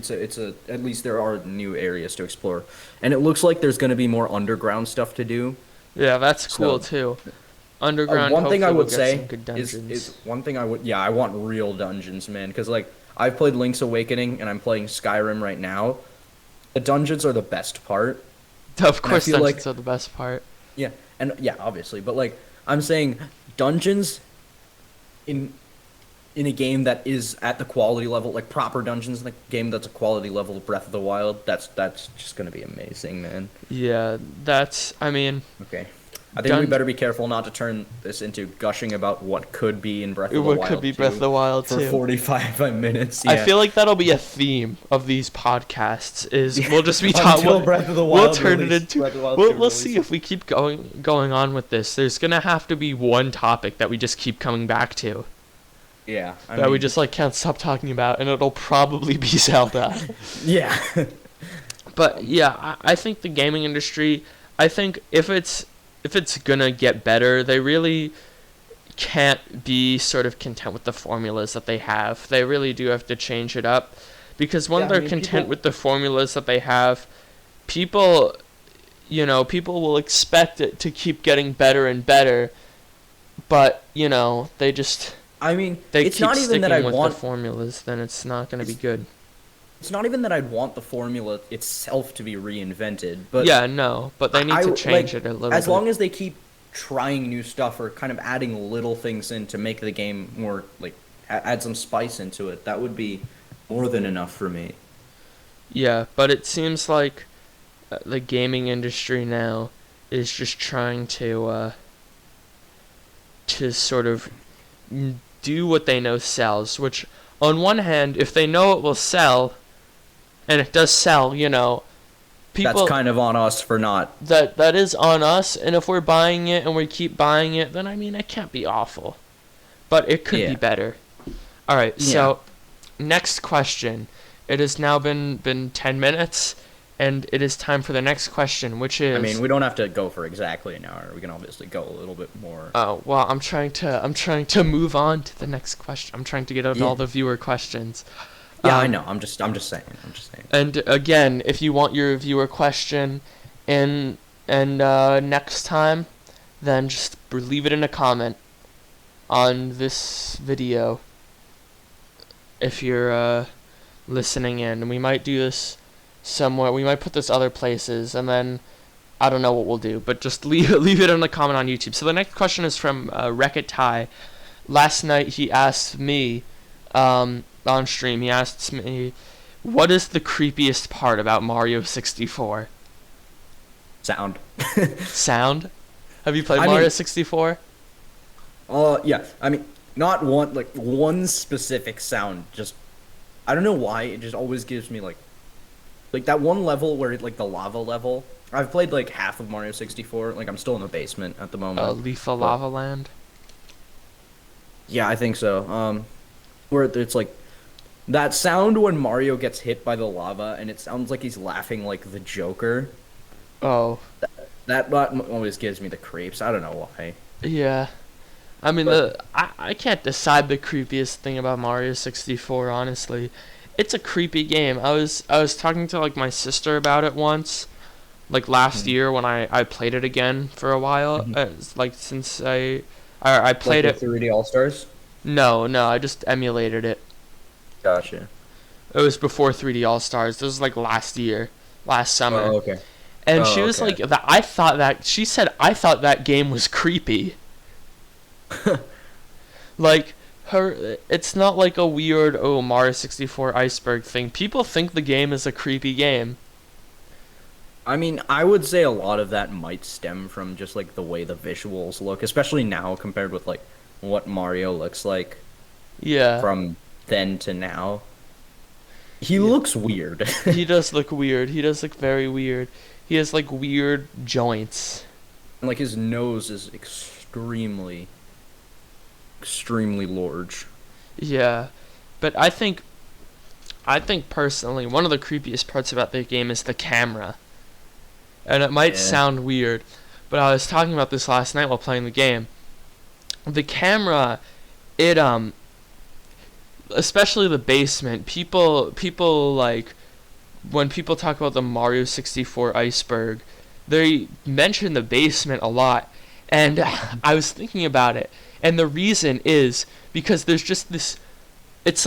at least there are new areas to explore, and it looks like there's going to be more underground stuff to do. Yeah, that's cool too. Underground. One thing I would say is I want real dungeons, man, because I've played Link's Awakening and I'm playing Skyrim right now. The dungeons are the best part. Of course, dungeons are the best part. Yeah. And yeah, obviously, but I'm saying dungeons in a game that is at the quality level, proper dungeons in a game that's a quality level of Breath of the Wild, that's just gonna be amazing, man. Yeah, okay. I think we better be careful not to turn this into gushing about what could be in Breath of the Wild. What could be Breath of the Wild for 45 minutes. Yeah. I feel like that'll be a theme of these podcasts. We'll just be talking. Breath of the Wild. We'll turn it into. We'll see if we keep going on with this. There's gonna have to be one topic that we just keep coming back to. Yeah. We just can't stop talking about, and it'll probably be Zelda. Yeah. But yeah, I think the gaming industry. I think if it's gonna get better, they really can't be sort of content with the formulas that they have. They really do have to change it up, because when they're content with the formulas that they have, people will expect it to keep getting better and better, but they just it's keep not even sticking that I with want the formulas, then it's not going to be good. It's not even that I'd want the formula itself to be reinvented, but but they need to change it a little bit. As long as they keep trying new stuff or kind of adding little things in to make the game more add some spice into it, that would be more than enough for me. Yeah, but it seems like the gaming industry now is just trying to sort of do what they know sells. Which, on one hand, if they know it will sell, and it does sell, That's people kind of on us for not. that is on us. And if we're buying it and we keep buying it, then I mean it can't be awful, but it could be Yeah. better. All right, Yeah. so next question. It has now been 10 minutes, and it is time for the next question, which I is. mean, we don't have to go for exactly an hour. We can obviously go a little bit more. Oh, well, I'm trying to move on to the next question. I'm trying to get out Yeah. all the viewer questions. Yeah, I Um, know. I'm just saying. I'm just saying. And again, if you want your viewer question and next time, then just leave it in a comment on this video if you're listening in. And we might do this somewhere. We might put this other places, and then I don't know what we'll do, but just leave it in a comment on YouTube. So the next question is from Wreck-It Ty. Last night he asked me on stream. He asked me, "What is the creepiest part about Mario 64?" Sound. Sound? Have you played I Mario mean- 64? Yeah. I mean, not one specific sound. Just I don't know why it just always gives me like that one level where like the lava level. I've played like half of Mario 64. Like I'm still in the basement at the moment. Lethal but- Lava Land? Yeah, I think so. Where it's like that sound when Mario gets hit by the lava and it sounds like he's laughing like the Joker. Oh, That always gives me the creeps. I don't know why. yeah. I mean, But- I can't decide the creepiest thing about Mario 64, honestly. It's a creepy game. I was talking to like my sister about it once, like last year when I played it again for a while. Mhm. It's like since I played Like it. the 3D All Stars. No, I just emulated it. Gotcha. It was before 3D All Stars. This was like last summer. Oh, okay. And Oh, she was okay. like, she said, I thought that game was creepy. Like, it's not like a weird, oh, Mario 64 iceberg thing. People think the game is a creepy game. I mean, I would say a lot of that might stem from just like the way the visuals look, especially now compared with like what Mario looks like Yeah. from then to now. He Yeah. looks weird. He does look weird. He does look very weird. He has, like, weird joints. Like his nose is extremely large. Yeah. But I think personally, one of the creepiest parts about the game is the camera. And it might Yeah. sound weird, but I was talking about this last night while playing the game. The camera, it especially the basement, people like when people talk about the Mario 64 iceberg, they mention the basement a lot. And I was thinking about it, and the reason is because there's just this. It's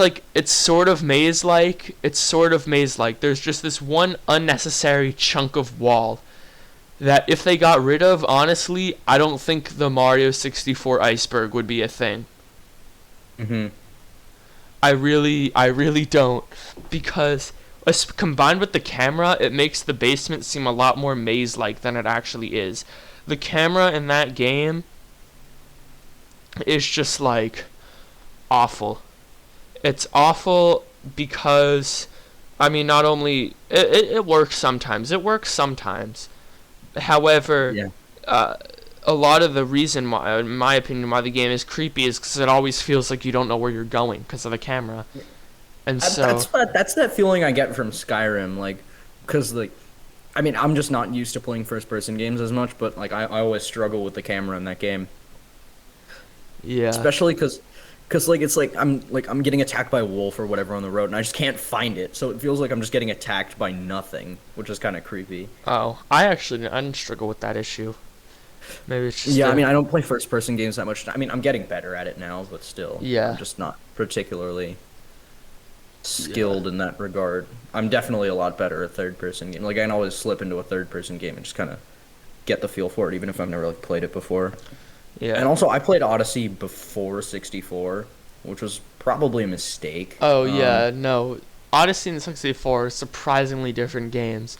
sort of maze-like. There's just this one unnecessary chunk of wall that if they got rid of, honestly, I don't think the Mario 64 iceberg would be a thing. Mm-hmm. I really don't, because combined with the camera, it makes the basement seem a lot more maze-like than it actually is. The camera in that game is just like awful. It's awful because, I mean, not only it works sometimes. However, Yeah. a lot of the reason why, in my opinion, why the game is creepy is because it always feels like you don't know where you're going because of the camera. And so That's that feeling I get from Skyrim, like, because like, I mean, I'm just not used to playing first-person games as much, but like, I always struggle with the camera in that game, yeah. especially because like it's like I'm getting attacked by a wolf or whatever on the road, and I just can't find it, so it feels like I'm just getting attacked by nothing, which is kind of creepy. Oh, I didn't struggle with that issue. Maybe it's just Yeah, I mean, I don't play first-person games that much. I mean, I'm getting better at it now, but still, Yeah. I'm just not particularly skilled in that regard. I'm definitely a lot better at third-person game. Like, I can always slip into a third-person game and just kind of get the feel for it, even if I've never like played it before. yeah. And also, I played Odyssey before 64, which was probably a mistake. Oh yeah, no. Odyssey and 64 are surprisingly different games.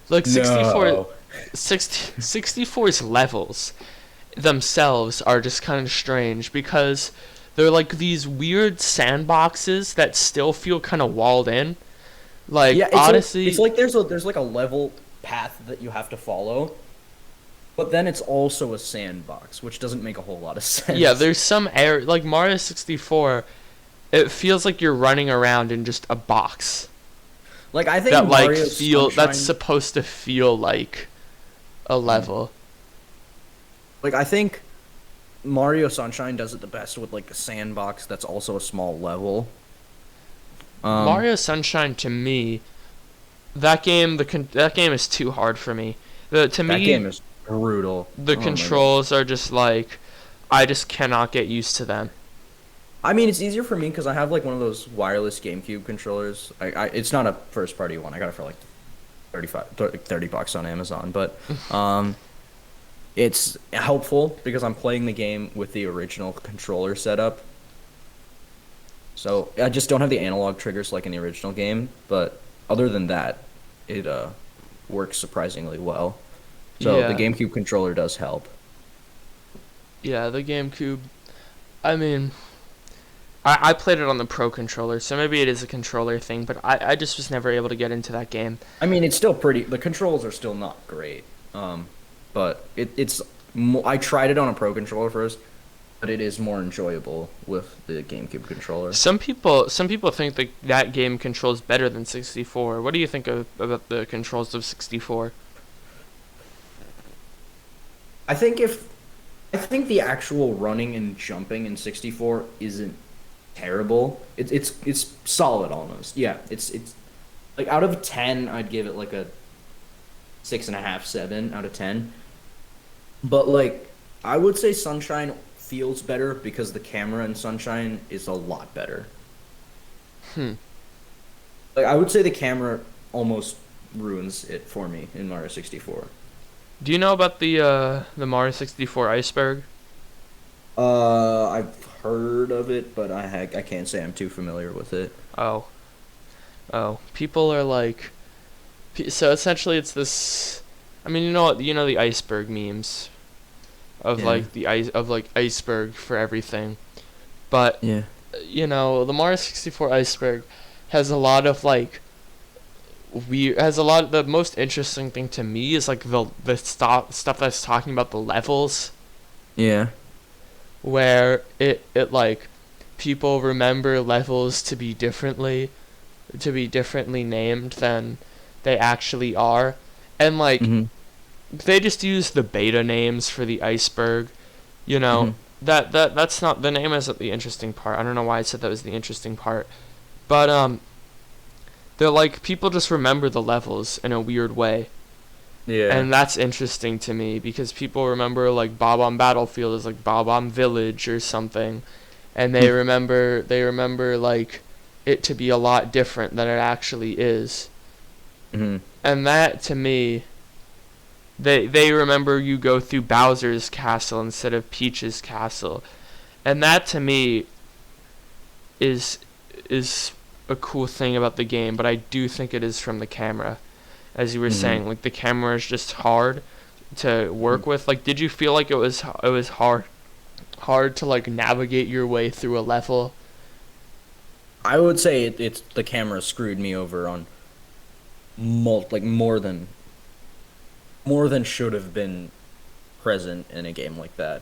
Like No. 64's levels themselves are just kind of strange because they're like these weird sandboxes that still feel kind of walled in. Like Yeah, Odyssey, it's like there's like a level path that you have to follow, but then it's also a sandbox, which doesn't make a whole lot of yeah, sense. there's some air like Mario 64. It feels like you're running around in just a box Like I think that like Mario feel that's Sunshine, supposed to feel like a Mhm. level. like I think Mario Sunshine does it the best with like a sandbox that's also a small level. Um, Mario Sunshine to me, that game is too hard for me. To that me, game is brutal. the Oh my gosh. controls are just like I just cannot get used to them. I mean, it's easier for me because I have like one of those wireless GameCube controllers. It's not a first party one. I got it for like 30 bucks on Amazon, but um, it's helpful because I'm playing the game with the original controller setup. So I just don't have the analog triggers like in the original game, but other than that, it works surprisingly well. So the Yeah, GameCube controller does help. yeah, the GameCube. I mean, I played it on the Pro controller, so maybe it is a controller thing, but I just was never able to get into that game. I mean, it's still pretty. The controls are still not great, but it's. I tried it on a Pro controller first, but it is more enjoyable with the GameCube controller. Some people think that game controls better than 64. What do you think about the controls of 64? I think I think the actual running and jumping in 64 isn't terrible. It's solid almost. Yeah, it's like out of 10, I'd give it like a 6.5, 7 out of 10. But like I would say Sunshine feels better because the camera in Sunshine is a lot better. Hmm. Like I would say the camera almost ruins it for me in Mario 64. Do you know about the Mario 64 iceberg? I've heard of it, but I can't say I'm too familiar with it. Oh, oh, people are like, so essentially it's this. I mean, you know the iceberg memes of Yeah. like the ice of like iceberg for everything, but Yeah. the Mario 64 iceberg has a lot of like weird has a lot. The most interesting thing to me is like the stuff that's talking about the levels Yeah. where it like people remember levels to be differently named than they actually are, and like Mm-hmm. they just use the beta names for the iceberg, you know. Mm-hmm. That's not the name isn't the interesting part. I don't know why I said that was the interesting part, but they're like people just remember the levels in a weird way, Yeah. and that's interesting to me because people remember like Bob on Battlefield as like Bob on Village or something, and they remember like it to be a lot different than it actually is, Mm-hmm. and that to me, they remember you go through Bowser's castle instead of Peach's castle, and that to me is is a cool thing about the game, but I do think it is from the camera, as you were Mm-hmm. saying, like the camera is just hard to work with. Like, did you feel like it was hard to like navigate your way through a level? I would say it's the camera screwed me over on like more than should have been present in a game like that.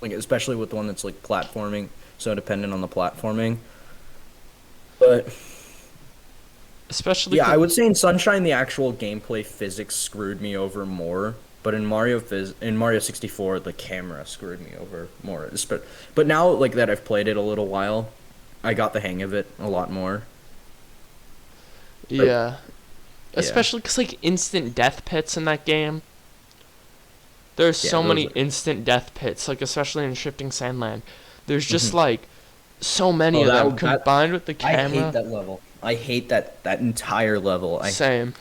Like especially with the one that's like platforming, so dependent on the platforming. But Especially yeah, 'cause I would say in Sunshine the actual gameplay physics screwed me over more. But in Mario 64 the camera screwed me over more. But now like that I've played it a little while, I got the hang of it a lot more. But yeah, yeah, especially 'cause like instant death pits in that game. There's yeah, so those many are. instant death pits, like especially in Shifting Sandland. There's just Mhm. like so many Oh, of them that combined with the I hate camera. that level. I hate that entire level. Same.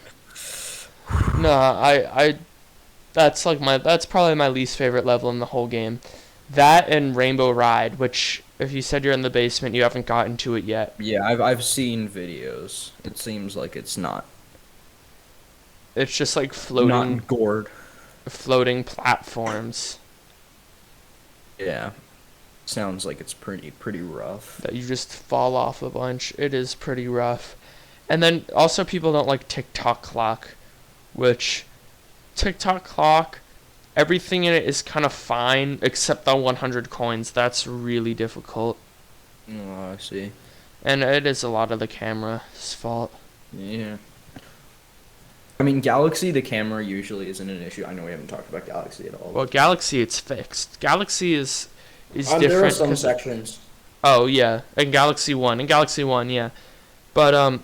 No, that's probably my least favorite level in the whole game. That and Rainbow Ride, which If you said you're in the basement, you haven't gotten to it yet. Yeah, I've seen videos. It seems like it's It's just like not gored. floating platforms Yeah. Sounds like it's pretty rough. that you just fall off a bunch. It is pretty rough. And then also people don't like TikTok clock, which TikTok clock, everything in it is kind of fine except the 100 coins. That's really difficult. Oh, I see. And it is a lot of the camera's fault. Yeah. I mean, Galaxy, the camera usually isn't an issue. I know we haven't talked about Galaxy at all. Well, Galaxy, it's fixed. Galaxy is There are different. some sections. Oh yeah, and Galaxy One, yeah. But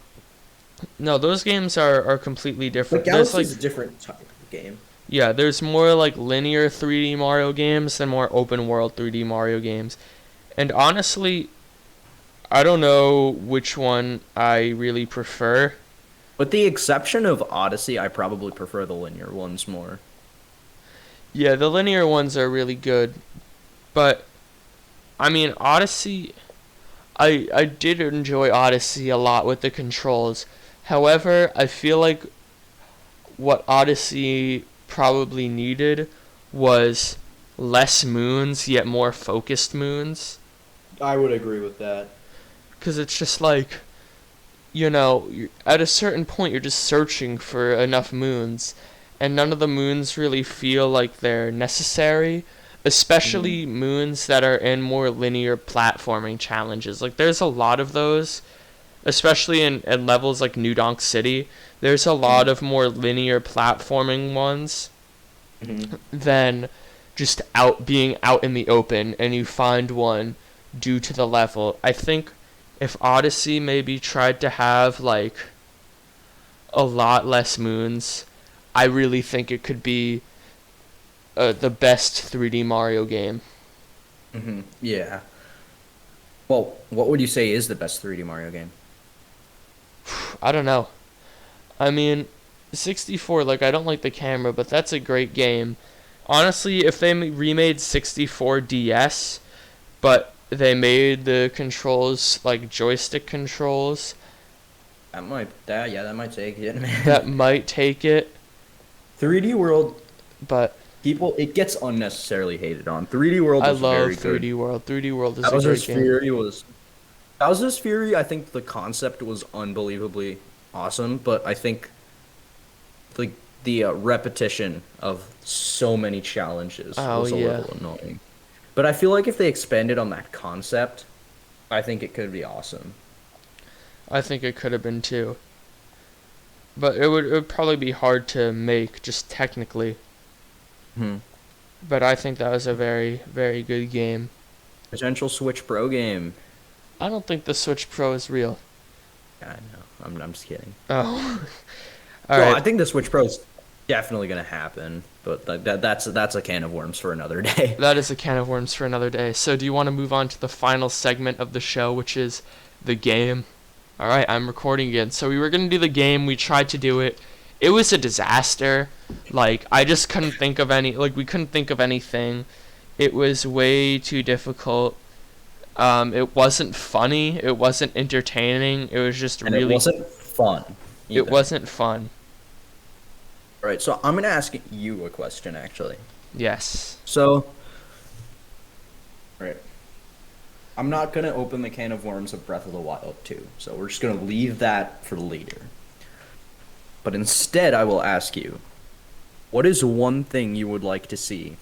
no, those games are completely different. But Galaxy's a different type of game. Yeah, there's more like linear 3D Mario games than more open world 3D Mario games. And honestly, I don't know which one I really prefer. With the exception of Odyssey, I probably prefer the linear ones more. Yeah, the linear ones are really good. But I mean, Odyssey, I did enjoy Odyssey a lot with the controls. However, I feel like what Odyssey probably needed was less moons, yet more focused moons. I would agree with that. Because it's just like, at a certain point, you're just searching for enough moons, and none of the moons really feel like they're necessary, especially moons that are in more linear platforming challenges. Like, there's a lot of those, especially in levels like New Donk City. There's a lot of more linear platforming ones than just being out in the open and you find one due to the level. I think if Odyssey maybe tried to have like a lot less moons, I really think it could be the best 3D Mario game. Yeah. Well, what would you say is the best 3D Mario game? I don't know. I mean, 64, like, I don't like the camera, but that's a great game. Honestly, if they remade 64 DS, but they made the controls like joystick controls, That might take it, man. that might take it, 3D World, but it gets unnecessarily hated on. 3D World I was love very 3D good. World. 3D World is a Bowser's great game. Fury was Bowser's Fury. I think the concept was unbelievably awesome, but I think like the repetition of so many challenges was a little annoying. But I feel like if they expanded on that concept, I think it could be awesome. I think it could have been too. But it would probably be hard to make, just technically. But I think that was a very, very good game. Potential Switch Pro game. I don't think the Switch Pro is real. I know. I'm just kidding. Oh. I think the Switch Pro is definitely gonna happen, but that's a can of worms for another day. That is a can of worms for another day. So do you want to move on to the final segment of the show, which is the game? Alright, I'm recording again. So we were going to do the game. We tried to do it. It was a disaster. Like, I just couldn't think of we couldn't think of anything. It was way too difficult. It wasn't funny. It wasn't entertaining. It was just And it wasn't fun. It wasn't fun. All right, so I'm going to ask you a question, actually. Yes. So, right. I'm not going to open the can of worms of Breath of the Wild 2, so we're just going to leave that for later. But instead, I will ask you, what is one thing you would like to see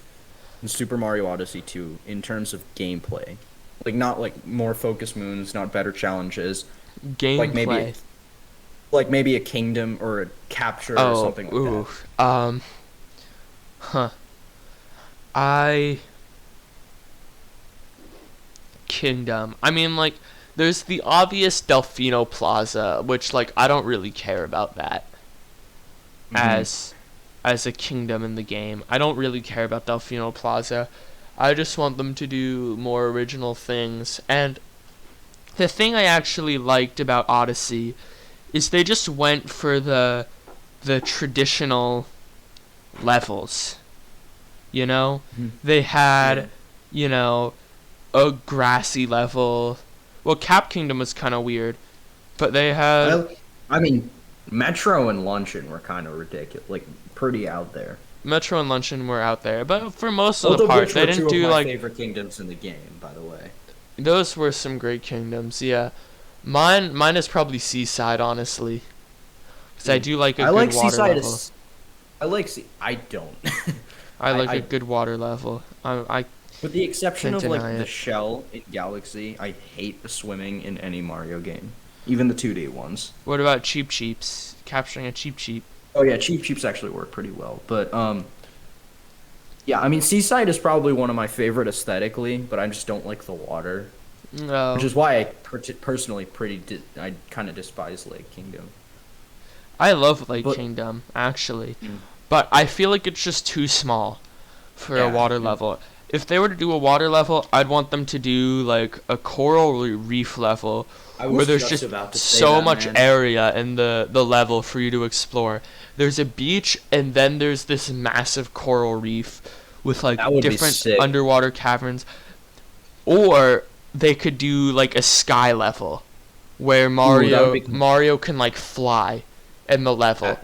in Super Mario Odyssey 2 in terms of gameplay? Like, not like more focused moons, not better challenges. Gameplay. Like maybe a kingdom or a capture or something like that. Kingdom. I mean, like, there's the obvious Delfino Plaza, which, like, I don't really care about that as a kingdom in the game. I don't really care about Delfino Plaza. I just want them to do more original things. And the thing I actually liked about Odyssey is they just went for the traditional levels. They had, a grassy level. Well, Cap Kingdom was kind of weird, but they had I mean, Metro and Luncheon were kind of ridiculous, like pretty out there. Metro and Luncheon were out there, but for most of Both the of part, which they were didn't two of do my like favorite kingdoms in the game, by the way. those were some great kingdoms. Yeah, mine is probably Seaside, honestly, because I do like a I good like water Seaside. level. I like Sea. I don't. I like I a good water level. I with the exception can't of like deny the it. shell in Galaxy, I hate swimming in any Mario game, even the 2D ones. What about Cheep Cheeps? Capturing a Cheep Cheep. Oh yeah, Cheeps actually work pretty well, but yeah, I mean Seaside is probably one of my favorite aesthetically, but I just don't like the water, which No, is why I personally I kind of despise Lake Kingdom. I love Lake But Kingdom actually, mm, but I feel like it's just too small for a yeah, water level. If they were to do a water level, I'd want them to do like a coral reef level I where was there's just just about to say so that, much man. area in the level for you to explore. There's a beach and then there's this massive coral reef with like That would be different sick. underwater caverns. Or they could do like a sky level where Ooh, that would be cool. Mario can like fly in the level.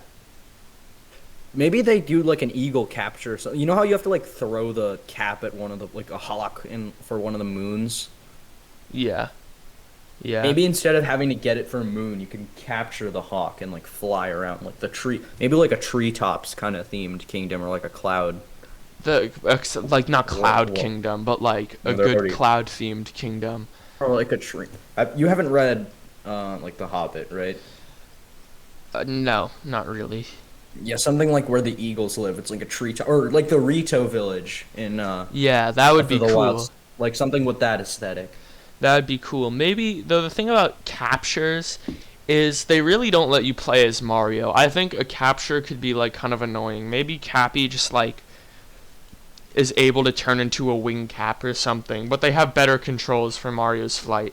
Maybe they do like an eagle capture. So you know how you have to like throw the cap at one of the like a hawk in for one of the moons. Yeah. Yeah. Maybe instead of having to get it for a moon, you can capture the hawk and like fly around like the tree. Maybe like a treetops kind of themed kingdom or like a cloud. Like not Cloud Well, Kingdom, but like a no, they're good already cloud themed kingdom. or like a tree. You haven't read like The Hobbit, right? No, not really. Yeah, something like where the eagles live. It's like a treetop or like the Rito village in Yeah, that would Breath be of the cool. Wild. Like something with that aesthetic. That would be cool. Maybe though the thing about captures is they really don't let you play as Mario. I think a capture could be like kind of annoying. Maybe Cappy just like is able to turn into a wing cap or something, but they have better controls for Mario's flight.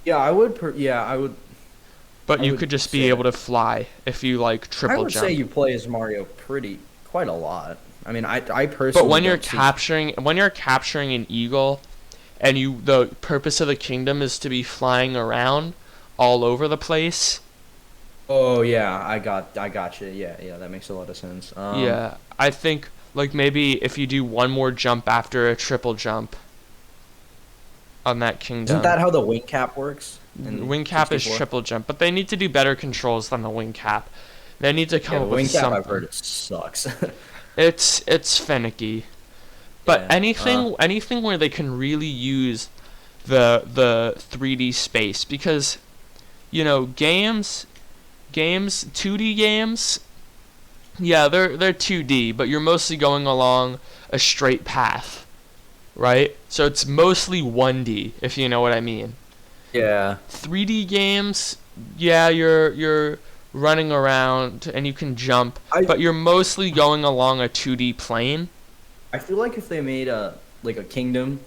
Yeah, I would. Yeah, I would. But I you would could just say be able that. to fly if you like I triple would jump. say you play as Mario quite a lot. I mean, I But personally when you're don't see. capturing an eagle and the purpose of the kingdom is to be flying around all over the place. Oh yeah, I got you. Yeah, that makes a lot of sense. Yeah, I think like maybe if you do one more jump after a triple jump on that isn't kingdom. that how the wing cap works in Wing cap is 64? triple jump, but they need to do better controls than the wing cap. They need to Yeah, come the up with wing cap I've something. heard it sucks. It's finicky. But Yeah. anything where they can really use the 3D space, because you know games 2D games, yeah, they're 2D, but you're mostly going along a straight path, right? So it's mostly 1D, if you know what I mean. Yeah. 3D games, yeah, you're running around and you can jump, I but you're mostly going along a 2D plane. I feel like if they made a kingdom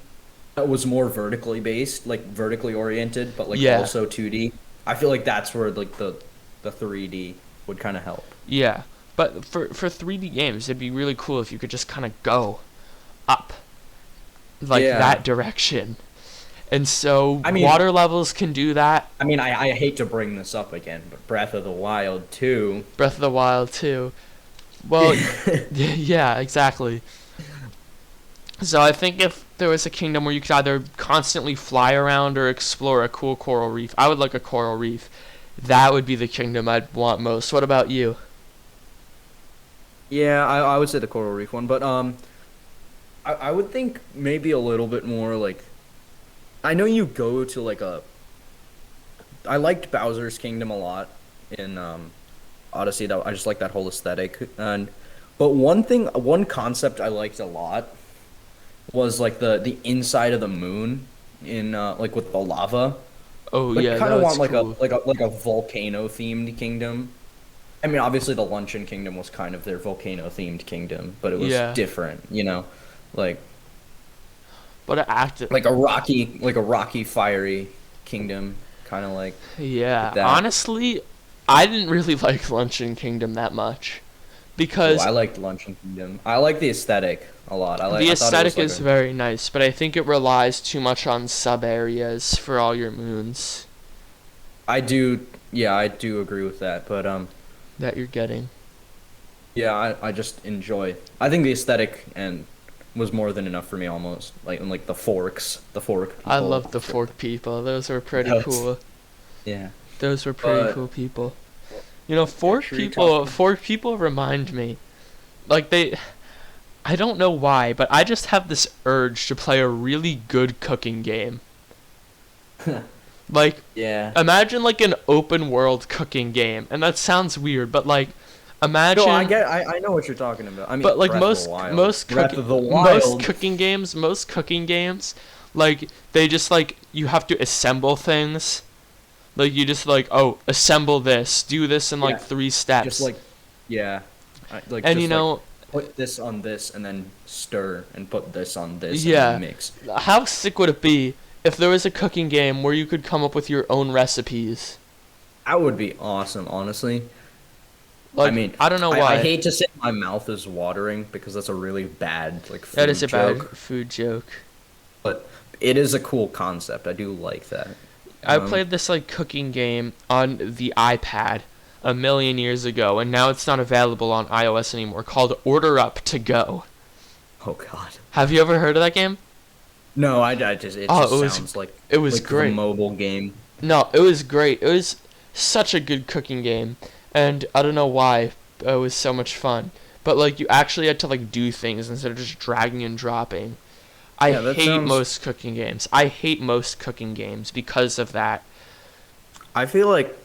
that was more vertically based, like vertically oriented, but like Yeah. also 2D, I feel like that's where like the 3D would kind of help. Yeah, but for 3D games, it'd be really cool if you could just kind of go up like Yeah. that direction. And so I mean, water levels can do that. I mean, I hate to bring this up again, but Breath of the Wild 2. Breath of the Wild too. Well, yeah, exactly. So I think if there was a kingdom where you could either constantly fly around or explore a cool coral reef, I would like a coral reef. That would be the kingdom I'd want most. What about you? Yeah, I would say the Coral Reef one, but I would think maybe a little bit more like I know you go to like a I liked Bowser's Kingdom a lot in Odyssey. That I just like that whole aesthetic. And but one concept I liked a lot was like the inside of the moon in like with the lava. Oh Like yeah, kind of that's want like cool. a volcano themed kingdom. I mean, obviously the Luncheon Kingdom was kind of their volcano themed kingdom, but it was Yeah, different, you know, like but it acted. like a rocky, fiery kingdom, kind of like Yeah, that. honestly, I didn't really like Luncheon Kingdom that much Oh, because I liked Luncheon Kingdom. I like the aesthetic a lot. the I thought it was aesthetic like is a. very nice, but I think it relies too much on sub areas for all your moons I do, yeah, I do agree with that. But that you're getting. yeah, I just enjoy. I think the aesthetic and was more than enough for me almost. Like and like the fork I people. love the fork people. Those were pretty Those- cool. Yeah. Those were pretty But cool people. You know, make sure you talk. fork people remind me, like I don't know why, but I just have this urge to play a really good cooking game. Like, Yeah. imagine like an open world cooking game, and that sounds weird, but like, No, I imagine, get. I know what you're talking about. I mean, but like Breath of the Wild. Breath of the Wild. most cooking games, like they just like you have to assemble things. Like you just like, oh, assemble this, do this in like Yeah. 3 steps. Just like, yeah, like And just you know, like put this on this and then stir and put this on this and yeah, then mix. how sick would it be if there was a cooking game where you could come up with your own recipes? That would be awesome, honestly. Like, I mean, I don't know why. I hate to say my mouth is watering because that's a really bad like That food is a joke, bad food joke. but it is a cool concept. I do like that. I played this like cooking game on the iPad a million years ago, and now it's not available on iOS anymore, called Order Up to Go. Oh God. Have you ever heard of that game? No, I just it Oh, just it was- sounds like It was like great. the mobile game. No, it was great. It was such a good cooking game, and I don't know why it was so much fun. But like you actually had to like do things instead of just dragging and dropping. I Yeah, that hate sounds- most cooking games. I hate most cooking games because of that. I feel like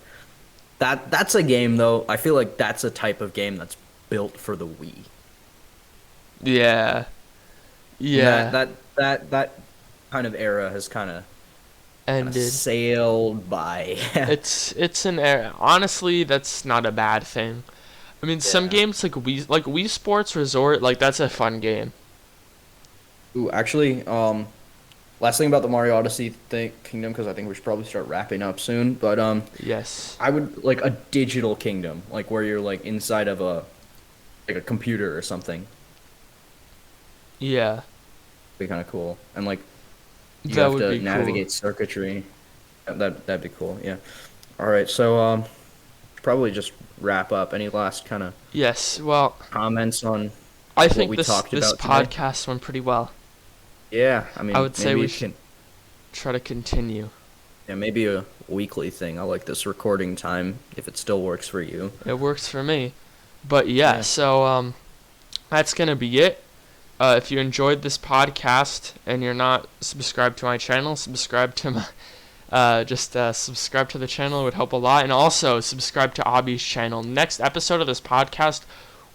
that's a game though. I feel like that's a type of game that's built for the Wii. Yeah. And Yeah. that kind of era has kind of Ended. sailed by. It's an error. Honestly, that's not a bad thing. I mean, some Yeah. games like Wii Sports Resort, like that's a fun game. Ooh, actually, last thing about the Mario Odyssey kingdom, because I think we should probably start wrapping up soon. But Yes. I would like a digital kingdom, like where you're like inside of a computer or something. Yeah. Be kind of cool, and like you That have would to be navigate circuitry. That'd be cool. Yeah. All right, so probably just wrap up. Any last kind of cool. Yes. Well, comments on I what think we this talked this about today? podcast went pretty well. Yeah, I mean, I would say maybe we it should try to continue. Yeah, maybe a weekly thing. I like this recording time if it still works for you. It works for me. But yeah, Yeah. so that's gonna be it. If you enjoyed this podcast and you're not subscribed to my channel, subscribe to my subscribe to the channel. It would help a lot. And also subscribe to Abby's channel. Next episode of this podcast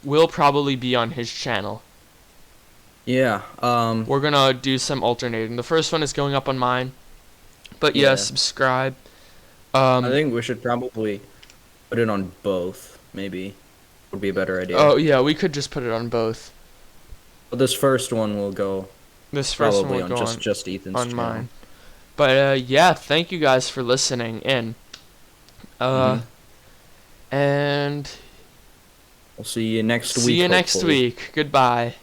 will probably be on his channel. Yeah. We're gonna do some alternating. The first one is going up on mine. But yeah, Yeah. subscribe. I think we should probably put it on both. Maybe would be a better idea. Oh yeah, we could just put it on both. But this first one will go This first probably one will on go just Ethan's on channel. mine. But yeah, thank you guys for listening in. And We'll see you next week. see you next hopefully. week. Goodbye.